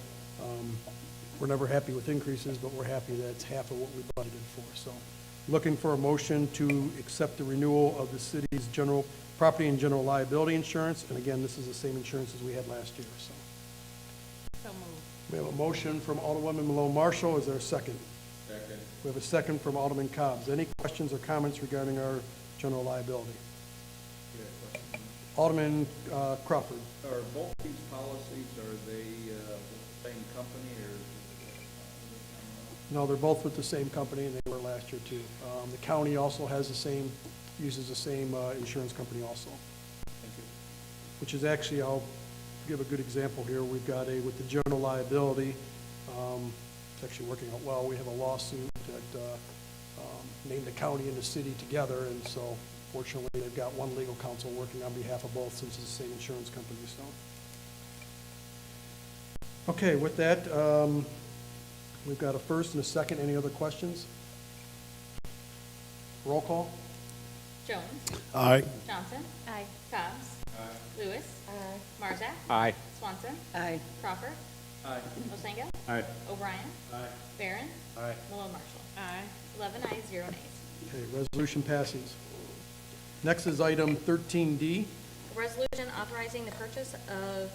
we're never happy with increases, but we're happy that it's half of what we budgeted for. So Looking for a motion to accept the renewal of the city's general, property and general liability insurance. And again, this is the same insurance as we had last year, so. So moved. We have a motion from Alderwoman Malone Marshall. Is there a second? Second. We have a second from Alderman Cobb's. Any questions or comments regarding our general liability? Alderman Crawford. Are both these policies, are they the same company or? No, they're both with the same company, and they were last year, too. The county also has the same, uses the same insurance company also. Thank you. Which is actually, I'll give a good example here. We've got with the general liability, it's actually working out well. We have a lawsuit that named the county and the city together, and so fortunately, they've got one legal counsel working on behalf of both since it's the same insurance company, so. Okay, with that, we've got a first and a second. Any other questions? Roll call? Jones. Aye. Johnson. Aye. Cobbs. Aye. Lewis. Aye. Marzak. Aye. Swanson. Aye. Crawford. Aye. Masinga. Aye. O'Brien. Aye. Barron. Aye. Malone Marshall. Aye. 11 ayes, 0 nays. Okay, resolution passes. Next is item 13D. A resolution authorizing the purchase of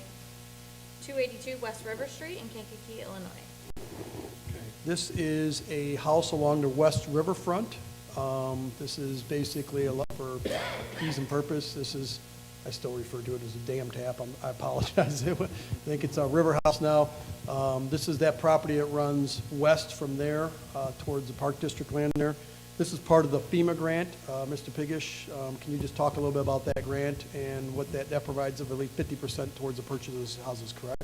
282 West River Street in Kankakee, Illinois. This is a house along the west riverfront. This is basically a lot for ease and purpose. This is, I still refer to it as a dam tap. I apologize. I think it's a river house now. This is that property that runs west from there towards the Park District land there. This is part of the FEMA grant. Mr. Pigish, can you just talk a little bit about that grant and what that provides, I believe, 50% towards the purchase of those houses, correct?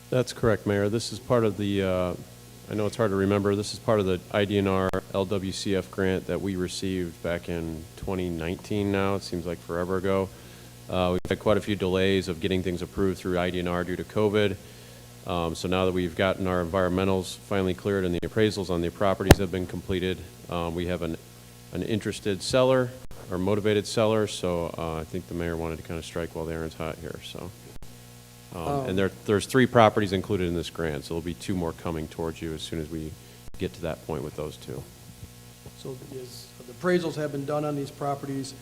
That's correct, Mayor. This is part of the, I know it's hard to remember, this is part of the IDNR LWCF grant that we received back in 2019 now. It seems like forever ago. We've had quite a few delays of getting things approved through IDNR due to COVID. So now that we've gotten our environmentals finally cleared and the appraisals on the properties have been completed, we have an interested seller or motivated seller. So I think the mayor wanted to kind of strike while the iron's hot here. So, and there's 3 properties included in this grant, so there'll be 2 more coming towards you as soon as we get to that point with those 2. So yes, the appraisals have been done on these properties.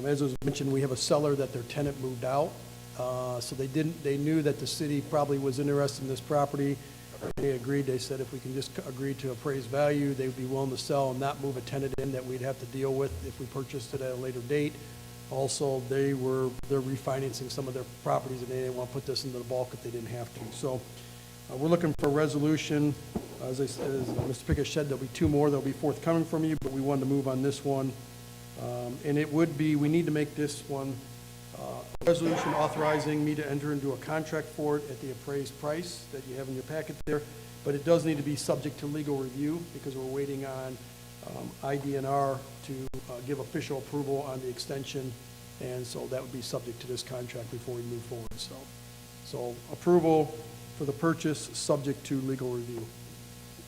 As was mentioned, we have a seller that their tenant moved out. So they knew that the city probably was interested in this property. They agreed, they said if we can just agree to appraised value, they would be willing to sell and not move a tenant in that we'd have to deal with if we purchased it at a later date. Also, they're refinancing some of their properties and they didn't want to put this into the bulk if they didn't have to. So we're looking for a resolution. As Mr. Pickett said, there'll be 2 more that'll be forthcoming from you, but we wanted to move on this one. And it would be, we need to make this one resolution authorizing me to enter into a contract for it at the appraised price that you have in your packet there, but it does need to be subject to legal review because we're waiting on IDNR to give official approval on the extension, and so that would be subject to this contract before we move forward. So approval for the purchase subject to legal review.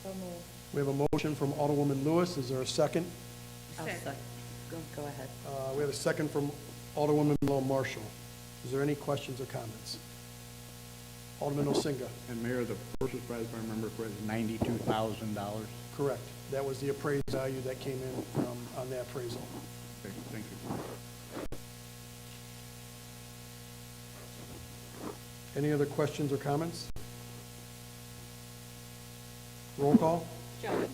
So moved. We have a motion from Alderwoman Lewis. Is there a second? I'll second. Go ahead. We have a second from Alderwoman Malone Marshall. Is there any questions or comments? Alderman Osinga. And Mayor, the purchase price, if I remember correctly, is $92,000. Correct. That was the appraised value that came in on that appraisal. Okay, thank you. Any other questions or comments? Roll call? Jones.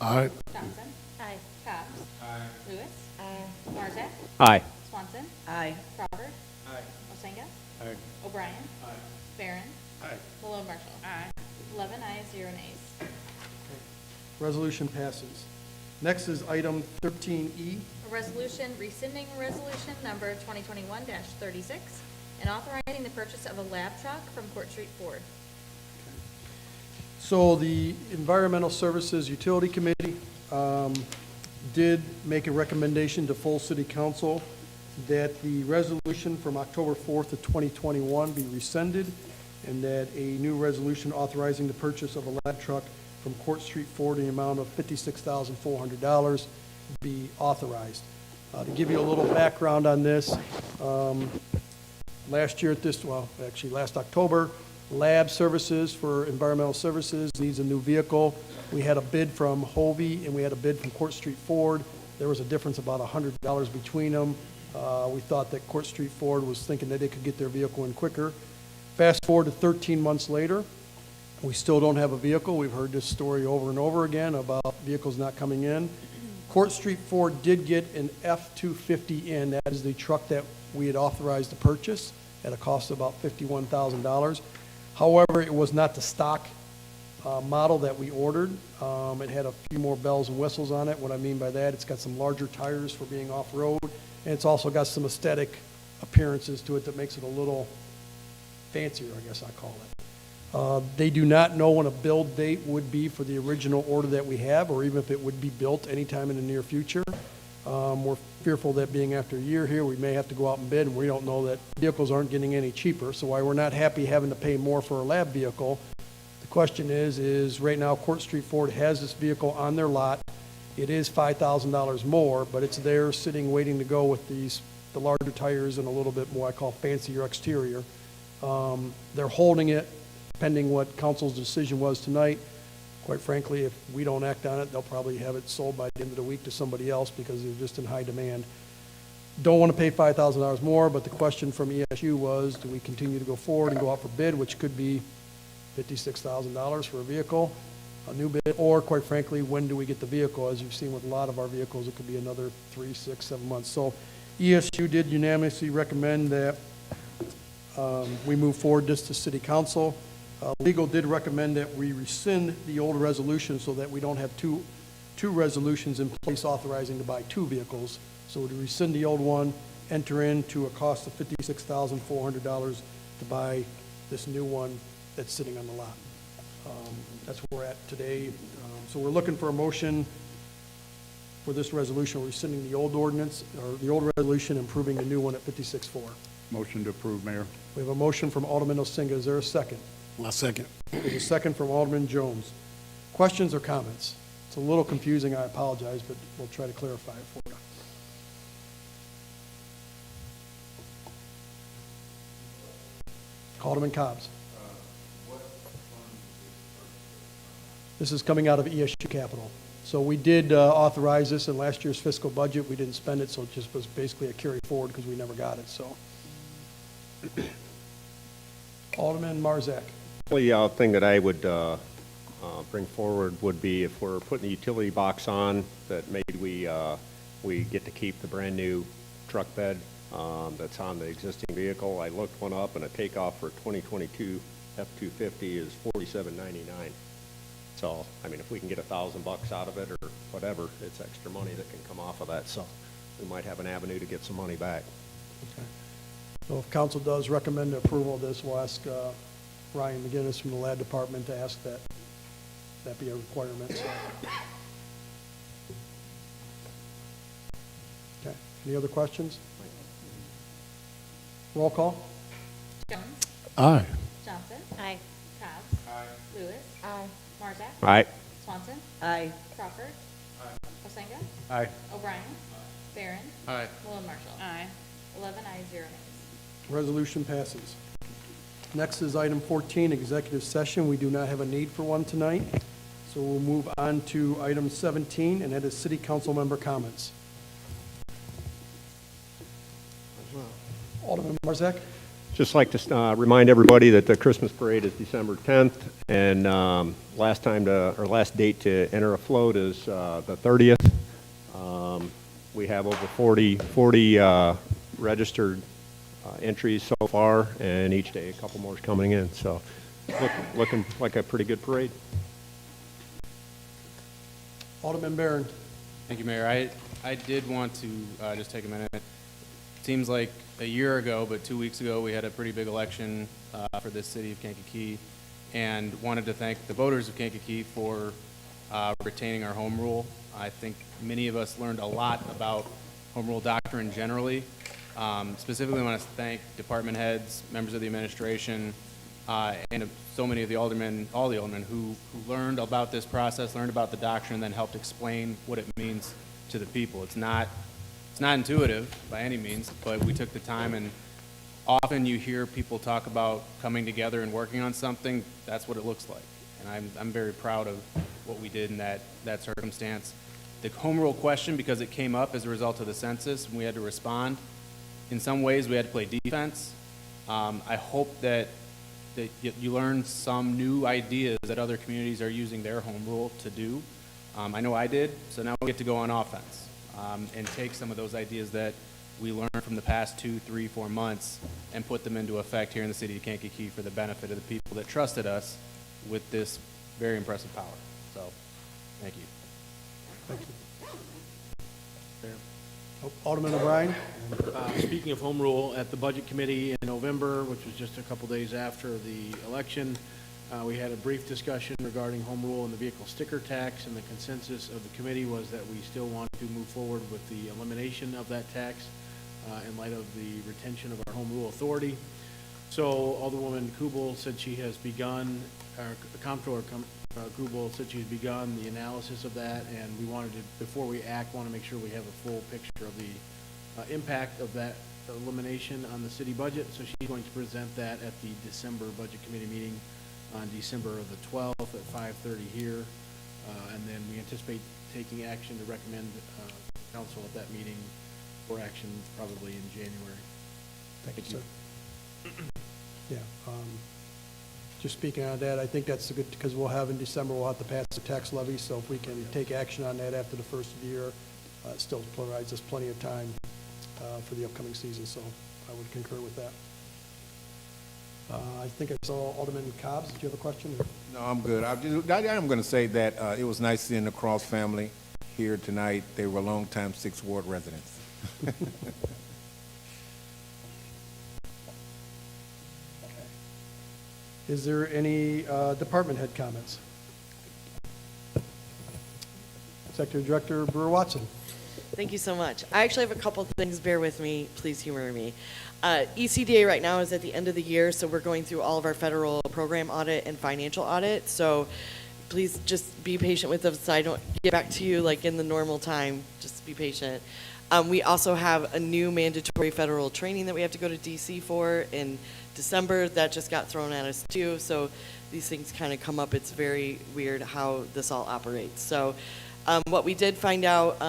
Aye. Johnson. Aye. Cobbs. Aye. Lewis. Aye. Marzak. Aye. Swanson. Aye. Crawford. Aye. Masinga. Aye. O'Brien. Aye. Barron. Aye. Malone Marshall. Aye. 11 ayes, 0 nays. Resolution passes. Next is item 13E. A resolution rescinding resolution number 2021-36 and authorizing the purchase of a lab truck from Court Street Ford. So the Environmental Services Utility Committee did make a recommendation to full city council that the resolution from October 4th of 2021 be rescinded and that a new resolution authorizing the purchase of a lab truck from Court Street Ford in the amount of $56,400 be authorized. To give you a little background on this, last year at this, well, actually last October, Lab Services for Environmental Services needs a new vehicle. We had a bid from Hovey and we had a bid from Court Street Ford. There was a difference about $100 between them. We thought that Court Street Ford was thinking that they could get their vehicle in quicker. Fast forward to 13 months later, we still don't have a vehicle. We've heard this story over and over again about vehicles not coming in. Court Street Ford did get an F-250 in. That is the truck that we had authorized to purchase at a cost of about $51,000. However, it was not the stock model that we ordered. It had a few more bells and whistles on it. What I mean by that, it's got some larger tires for being off-road, and it's also got some aesthetic appearances to it that makes it a little fancier, I guess I call it. They do not know when a build date would be for the original order that we have, or even if it would be built anytime in the near future. We're fearful that being after a year here, we may have to go out and bid, and we don't know that vehicles aren't getting any cheaper. So while we're not happy having to pay more for a lab vehicle, the question is right now Court Street Ford has this vehicle on their lot. It is $5,000 more, but it's there sitting waiting to go with the larger tires and a little bit more I call fancier exterior. They're holding it pending what council's decision was tonight. Quite frankly, if we don't act on it, they'll probably have it sold by the end of the week to somebody else because they're just in high demand. Don't want to pay $5,000 more, but the question from ESU was, do we continue to go forward and go out for bid, which could be $56,000 for a vehicle, a new bid, or quite frankly, when do we get the vehicle? As you've seen with a lot of our vehicles, it could be another 3, 6, 7 months. So ESU did unanimously recommend that we move forward this to City Council. Legal did recommend that we rescind the old resolution so that we don't have two resolutions in place authorizing to buy 2 vehicles. So to rescind the old one, enter into a cost of $56,400 to buy this new one that's sitting on the lot. That's where we're at today. So we're looking for a motion for this resolution rescinding the old ordinance, or the old resolution, improving the new one at 56-4. Motion to approve, Mayor. We have a motion from Alderman Osinga. Is there a second? I'll second. There's a second from Alderman Jones. Questions or comments? It's a little confusing, I apologize, but we'll try to clarify it for you. Alderman Cobbs. This is coming out of ESU capital. So we did authorize this in last year's fiscal budget. We didn't spend it, so it just was basically a carry forward because we never got it. So, Alderman Marzak. The thing that I would bring forward would be if we're putting the utility box on, that maybe we get to keep the brand new truck bed that's on the existing vehicle. I looked one up, and a takeoff for 2022 F-250 is $47.99. So, I mean, if we can get $1,000 out of it or whatever, it's extra money that can come off of that. So we might have an avenue to get some money back. Okay. So if council does recommend the approval of this, we'll ask Ryan McGinnis from the lab department to ask that be a requirement. So. Okay. Any other questions? Roll call. Jones. Aye. Johnson. Aye. Cobbs. Aye. Lewis. Aye. Marzak. All right. Swanson. Aye. Crawford. Aye. Osenga. Aye. O'Brien. Barron. Aye. Mullen Marshall. Aye. 11 ayes, 0 nays. Resolution passes. Next is item 14, executive session. We do not have a need for one tonight. So we'll move on to item 17, and that is city council member comments. Alderman Marzak. Just like to remind everybody that the Christmas parade is December 10th, and last date to enter a float is the 30th. We have over 40 registered entries so far, and each day a couple more is coming in. So looking like a pretty good parade. Alderman Barron. Thank you, Mayor. I did want to just take a minute. It seems like a year ago, but 2 weeks ago, we had a pretty big election for this city of Kankakee, and wanted to thank the voters of Kankakee for retaining our home rule. I think many of us learned a lot about home rule doctrine generally. Specifically, I want to thank department heads, members of the administration, and so many of the aldermen, all the aldermen who learned about this process, learned about the doctrine, and then helped explain what it means to the people. It's not intuitive by any means, but we took the time, and often you hear people talk about coming together and working on something. That's what it looks like. And I'm very proud of what we did in that circumstance. The home rule question, because it came up as a result of the census, and we had to respond. In some ways, we had to play defense. I hope that you learn some new ideas that other communities are using their home rule to do. I know I did, so now we get to go on offense and take some of those ideas that we learned from the past 2, 3, 4 months and put them into effect here in the city of Kankakee for the benefit of the people that trusted us with this very impressive power. So, thank you. Thank you. Alderman O'Brien? Speaking of home rule, at the Budget Committee in November, which was just a couple days after the election, we had a brief discussion regarding home rule and the vehicle sticker tax, and the consensus of the committee was that we still want to move forward with the elimination of that tax in light of the retention of our home rule authority. So Alderwoman Kubel said she has begun, Comptroller Kubel said she's begun the analysis of that, and we wanted to, before we act, want to make sure we have a full picture of the impact of that elimination on the city budget. So she's going to present that at the December Budget Committee meeting on December the 12th at 5:30 here. And then we anticipate taking action to recommend council at that meeting for action probably in January. Thank you, sir. Yeah, just speaking on that, I think that's a good, because we'll have in December, we'll have to pass the tax levy, so if we can take action on that after the first of the year, it still provides us plenty of time for the upcoming season, so I would concur with that. I think I saw Alderman Cobbs. Did you have a question? No, I'm good. I'm going to say that it was nice seeing the Cross family here tonight. They were longtime 6th Ward residents. Is there any department head comments? Secretary Director Brewer-Watson. Thank you so much. I actually have a couple things. Bear with me. Please humor me. ECDA right now is at the end of the year, so we're going through all of our federal program audit and financial audit. So please just be patient with us so I don't get back to you like in the normal time. Just be patient. We also have a new mandatory federal training that we have to go to DC for in December. That just got thrown at us too. So these things kind of come up. It's very weird how this all operates. So what we did find out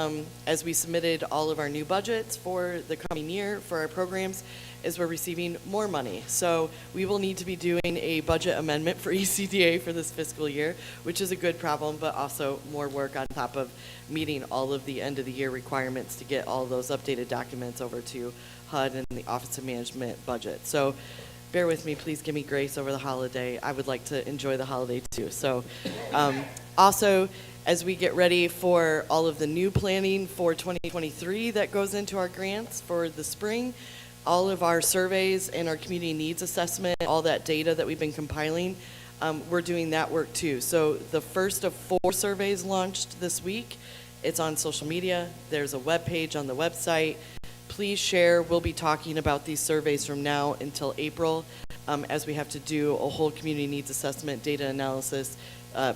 as we submitted all of our new budgets for the coming year for our programs is we're receiving more money. So we will need to be doing a budget amendment for ECDA for this fiscal year, which is a good problem, but also more work on top of meeting all of the end of the year requirements to get all those updated documents over to HUD and the Office of Management budget. So bear with me, please give me grace over the holiday. I would like to enjoy the holiday too. So also, as we get ready for all of the new planning for 2023 that goes into our grants for the spring, all of our surveys and our community needs assessment, all that data that we've been compiling, we're doing that work too. So the first of 4 surveys launched this week. It's on social media. There's a web page on the website. Please share. We'll be talking about these surveys from now until April as we have to do a whole community needs assessment data analysis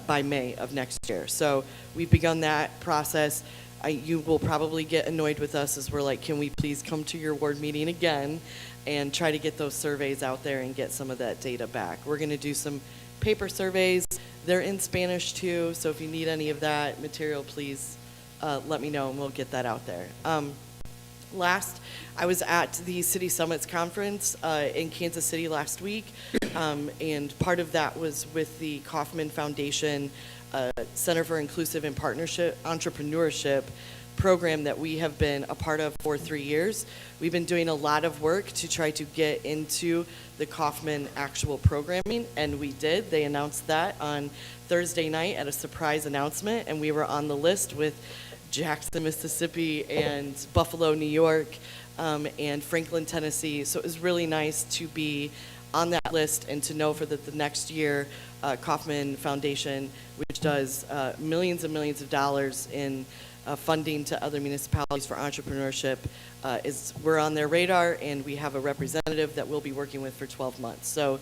by May of next year. So we've begun that process. You will probably get annoyed with us as we're like, can we please come to your ward meeting again and try to get those surveys out there and get some of that data back. We're going to do some paper surveys. They're in Spanish too, so if you need any of that material, please let me know and we'll get that out there. Last, I was at the City Summits Conference in Kansas City last week, and part of that was with the Kauffman Foundation Center for Inclusive and Partnership Entrepreneurship program that we have been a part of for 3 years. We've been doing a lot of work to try to get into the Kauffman actual programming, and we did. They announced that on Thursday night at a surprise announcement, and we were on the list with Jackson, Mississippi, and Buffalo, New York, and Franklin, Tennessee. So it was really nice to be on that list and to know for the next year, Kauffman Foundation, which does millions and millions of dollars in funding to other municipalities for entrepreneurship, we're on their radar, and we have a representative that we'll be working with for 12 months. So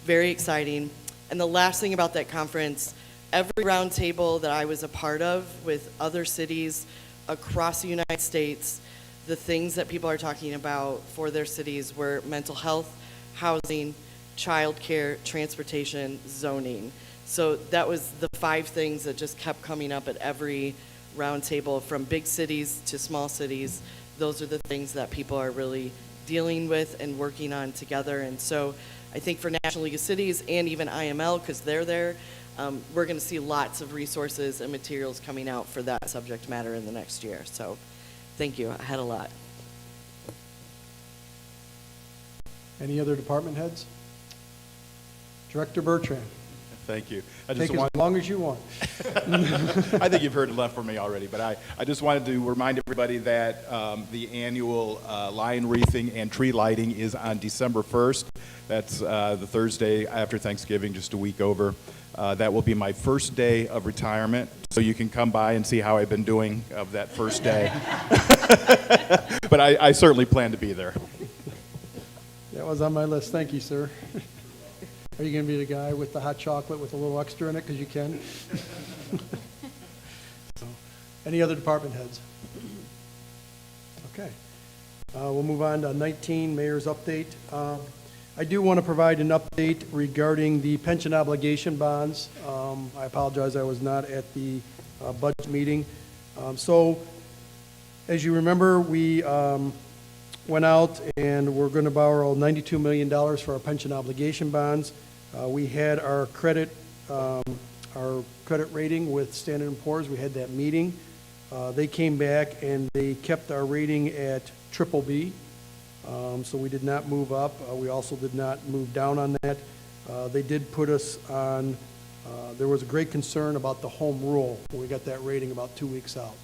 very exciting. And the last thing about that conference, every roundtable that I was a part of with other cities across the United States, the things that people are talking about for their cities were mental health, housing, childcare, transportation, zoning. So that was the 5 things that just kept coming up at every roundtable, from big cities to small cities. Those are the things that people are really dealing with and working on together. And so I think for National League of Cities and even IML, because they're there, we're going to see lots of resources and materials coming out for that subject matter in the next year. So thank you. I had a lot. Any other department heads? Director Bertrand. Thank you. Take as long as you want. I think you've heard enough from me already, but I just wanted to remind everybody that the annual lion wreathing and tree lighting is on December 1st. That's the Thursday after Thanksgiving, just a week over. That will be my first day of retirement, so you can come by and see how I've been doing of that first day. But I certainly plan to be there. That was on my list. Thank you, sir. Are you going to be the guy with the hot chocolate with a little extra in it because you can? So, any other department heads? Okay. We'll move on to 19, Mayor's update. I do want to provide an update regarding the pension obligation bonds. I apologize, I was not at the budget meeting. So, as you remember, we went out and we're going to borrow $92 million for our pension obligation bonds. We had our credit rating with Standard & Poor's. We had that meeting. They came back and they kept our rating at BBB. So we did not move up. We also did not move down on that. They did put us on, there was a great concern about the home rule when we got that rating about 2 weeks out.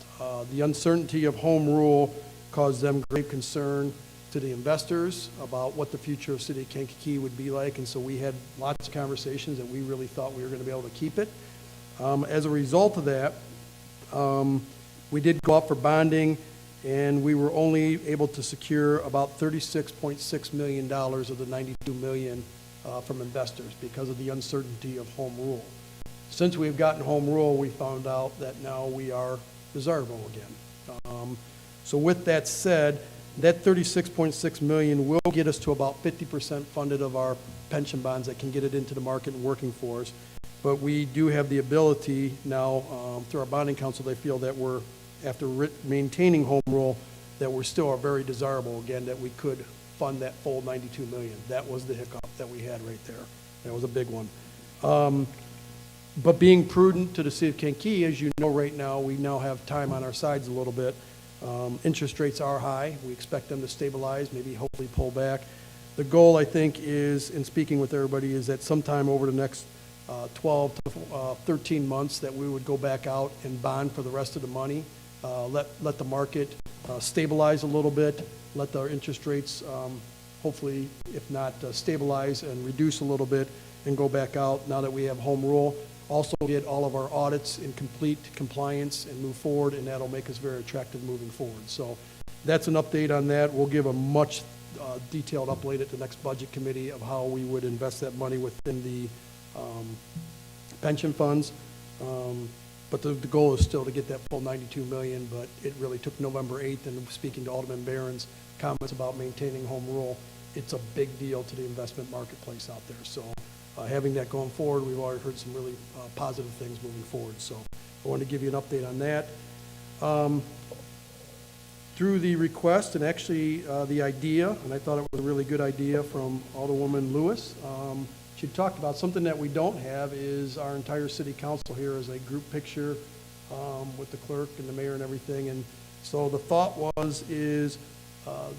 The uncertainty of home rule caused them great concern to the investors about what the future of City of Kankakee would be like, and so we had lots of conversations that we really thought we were going to be able to keep it. As a result of that, we did go out for bonding, and we were only able to secure about $36.6 million of the $92 million from investors because of the uncertainty of home rule. Since we've gotten home rule, we found out that now we are desirable again. So with that said, that $36.6 million will get us to about 50% funded of our pension bonds that can get it into the market and working for us. But we do have the ability now, through our bonding council, they feel that we're, after maintaining home rule, that we're still very desirable again, that we could fund that full $92 million. That was the hiccup that we had right there. That was a big one. But being prudent to the City of Kankakee, as you know right now, we now have time on our sides a little bit. Interest rates are high. We expect them to stabilize, maybe hopefully pull back. The goal, I think, is, in speaking with everybody, is that sometime over the next 12 to 13 months that we would go back out and bond for the rest of the money, let the market stabilize a little bit, let our interest rates hopefully, if not stabilize and reduce a little bit, and go back out now that we have home rule. Also get all of our audits in complete compliance and move forward, and that'll make us very attractive moving forward. So that's an update on that. We'll give a much detailed update at the next budget committee of how we would invest that money within the pension funds. But the goal is still to get that full $92 million, but it really took November 8th, and speaking to Alderman Barron's comments about maintaining home rule, it's a big deal to the investment marketplace out there. So having that going forward, we've already heard some really positive things moving forward. So I wanted to give you an update on that. Through the request and actually the idea, and I thought it was a really good idea from Alderwoman Lewis, she talked about something that we don't have is our entire city council here as a group picture with the clerk and the mayor and everything. And so the thought is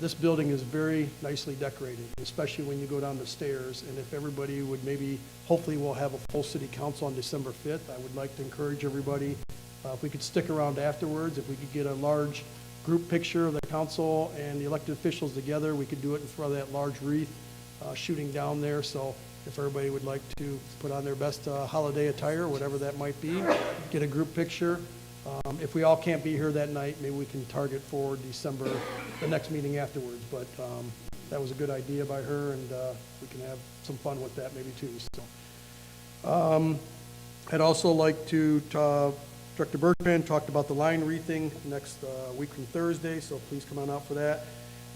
this building is very nicely decorated, especially when you go down the stairs. And if everybody would maybe, hopefully we'll have a full city council on December 5th. I would like to encourage everybody, if we could stick around afterwards, if we could get a large group picture of the council and the elected officials together, we could do it in front of that large wreath shooting down there. So if everybody would like to put on their best holiday attire, whatever that might be, get a group picture. If we all can't be here that night, maybe we can target for December, the next meeting afterwards. But that was a good idea by her, and we can have some fun with that maybe too. So I'd also like to, Director Bertrand talked about the line wreathing next week from Thursday, so please come on out for that.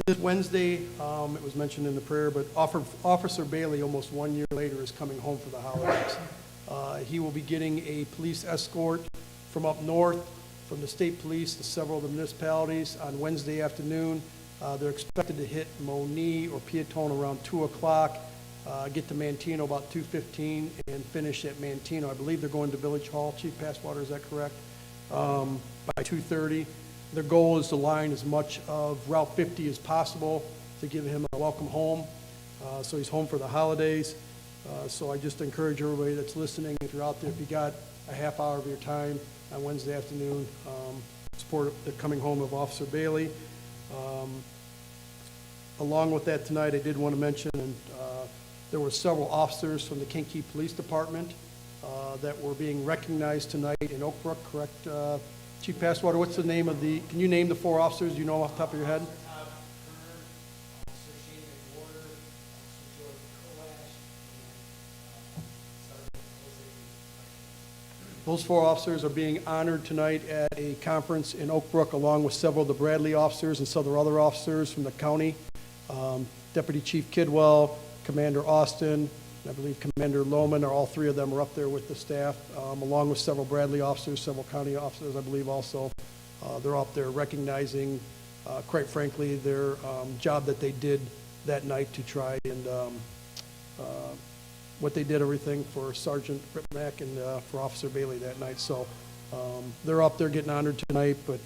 This Wednesday, it was mentioned in the prayer, but Officer Bailey, almost 1 year later, is coming home for the holidays. He will be getting a police escort from up north, from the state police to several of the municipalities on Wednesday afternoon. They're expected to hit Moni or Piatone around 2 o'clock, get to Mantino about 2:15, and finish at Mantino. I believe they're going to Village Hall, Chief Passwater, is that correct? By 2:30. Their goal is to line as much of Route 50 as possible to give him a welcome home. So he's home for the holidays. So I just encourage everybody that's listening, if you're out there, if you got a half hour of your time on Wednesday afternoon, support the coming home of Officer Bailey. Along with that tonight, I did want to mention, there were several officers from the Kankakee Police Department that were being recognized tonight in Oak Brook, correct? Chief Passwater, what's the name of can you name the 4 officers you know off the top of your head? Those 4 officers are being honored tonight at a conference in Oak Brook, along with several of the Bradley officers and several other officers from the county. Deputy Chief Kidwell, Commander Austin, and I believe Commander Lohman, all 3 of them are up there with the staff, along with several Bradley officers, several county officers, I believe also. They're up there recognizing, quite frankly, their job that they did that night to try and what they did, everything for Sergeant Ripmack and for Officer Bailey that night. So they're up there getting honored tonight, but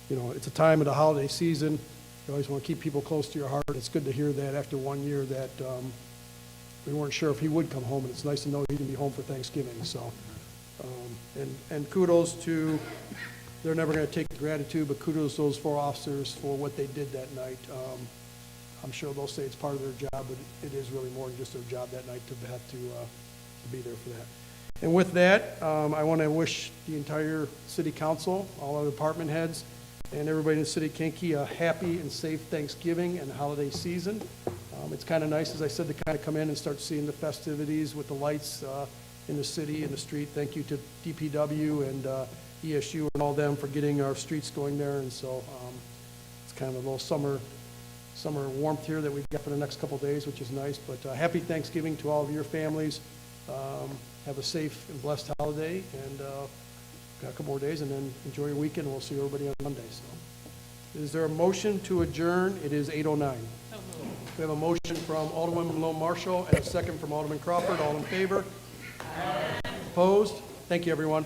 it's a time of the holiday season. You always want to keep people close to your heart. It's good to hear that after 1 year that we weren't sure if he would come home, and it's nice to know he can be home for Thanksgiving. So, and kudos to, they're never going to take gratitude, but kudos to those 4 officers for what they did that night. I'm sure they'll say it's part of their job, but it is really more than just their job that night to have to be there for that. And with that, I want to wish the entire city council, all our department heads, and everybody in the city of Kankakee a happy and safe Thanksgiving and holiday season. It's kind of nice, as I said, to kind of come in and start seeing the festivities with the lights in the city, in the street. Thank you to DPW and ESU and all them for getting our streets going there. And so it's kind of a little summer warmth here that we've got for the next couple of days, which is nice. But happy Thanksgiving to all of your families. Have a safe and blessed holiday, and got a couple more days, and then enjoy your weekend. We'll see everybody on Monday. So, is there a motion to adjourn? It is 8:09. We have a motion from Alderwoman Malone Marshall and a second from Alderman Crawford. All in favor? Opposed? Thank you, everyone.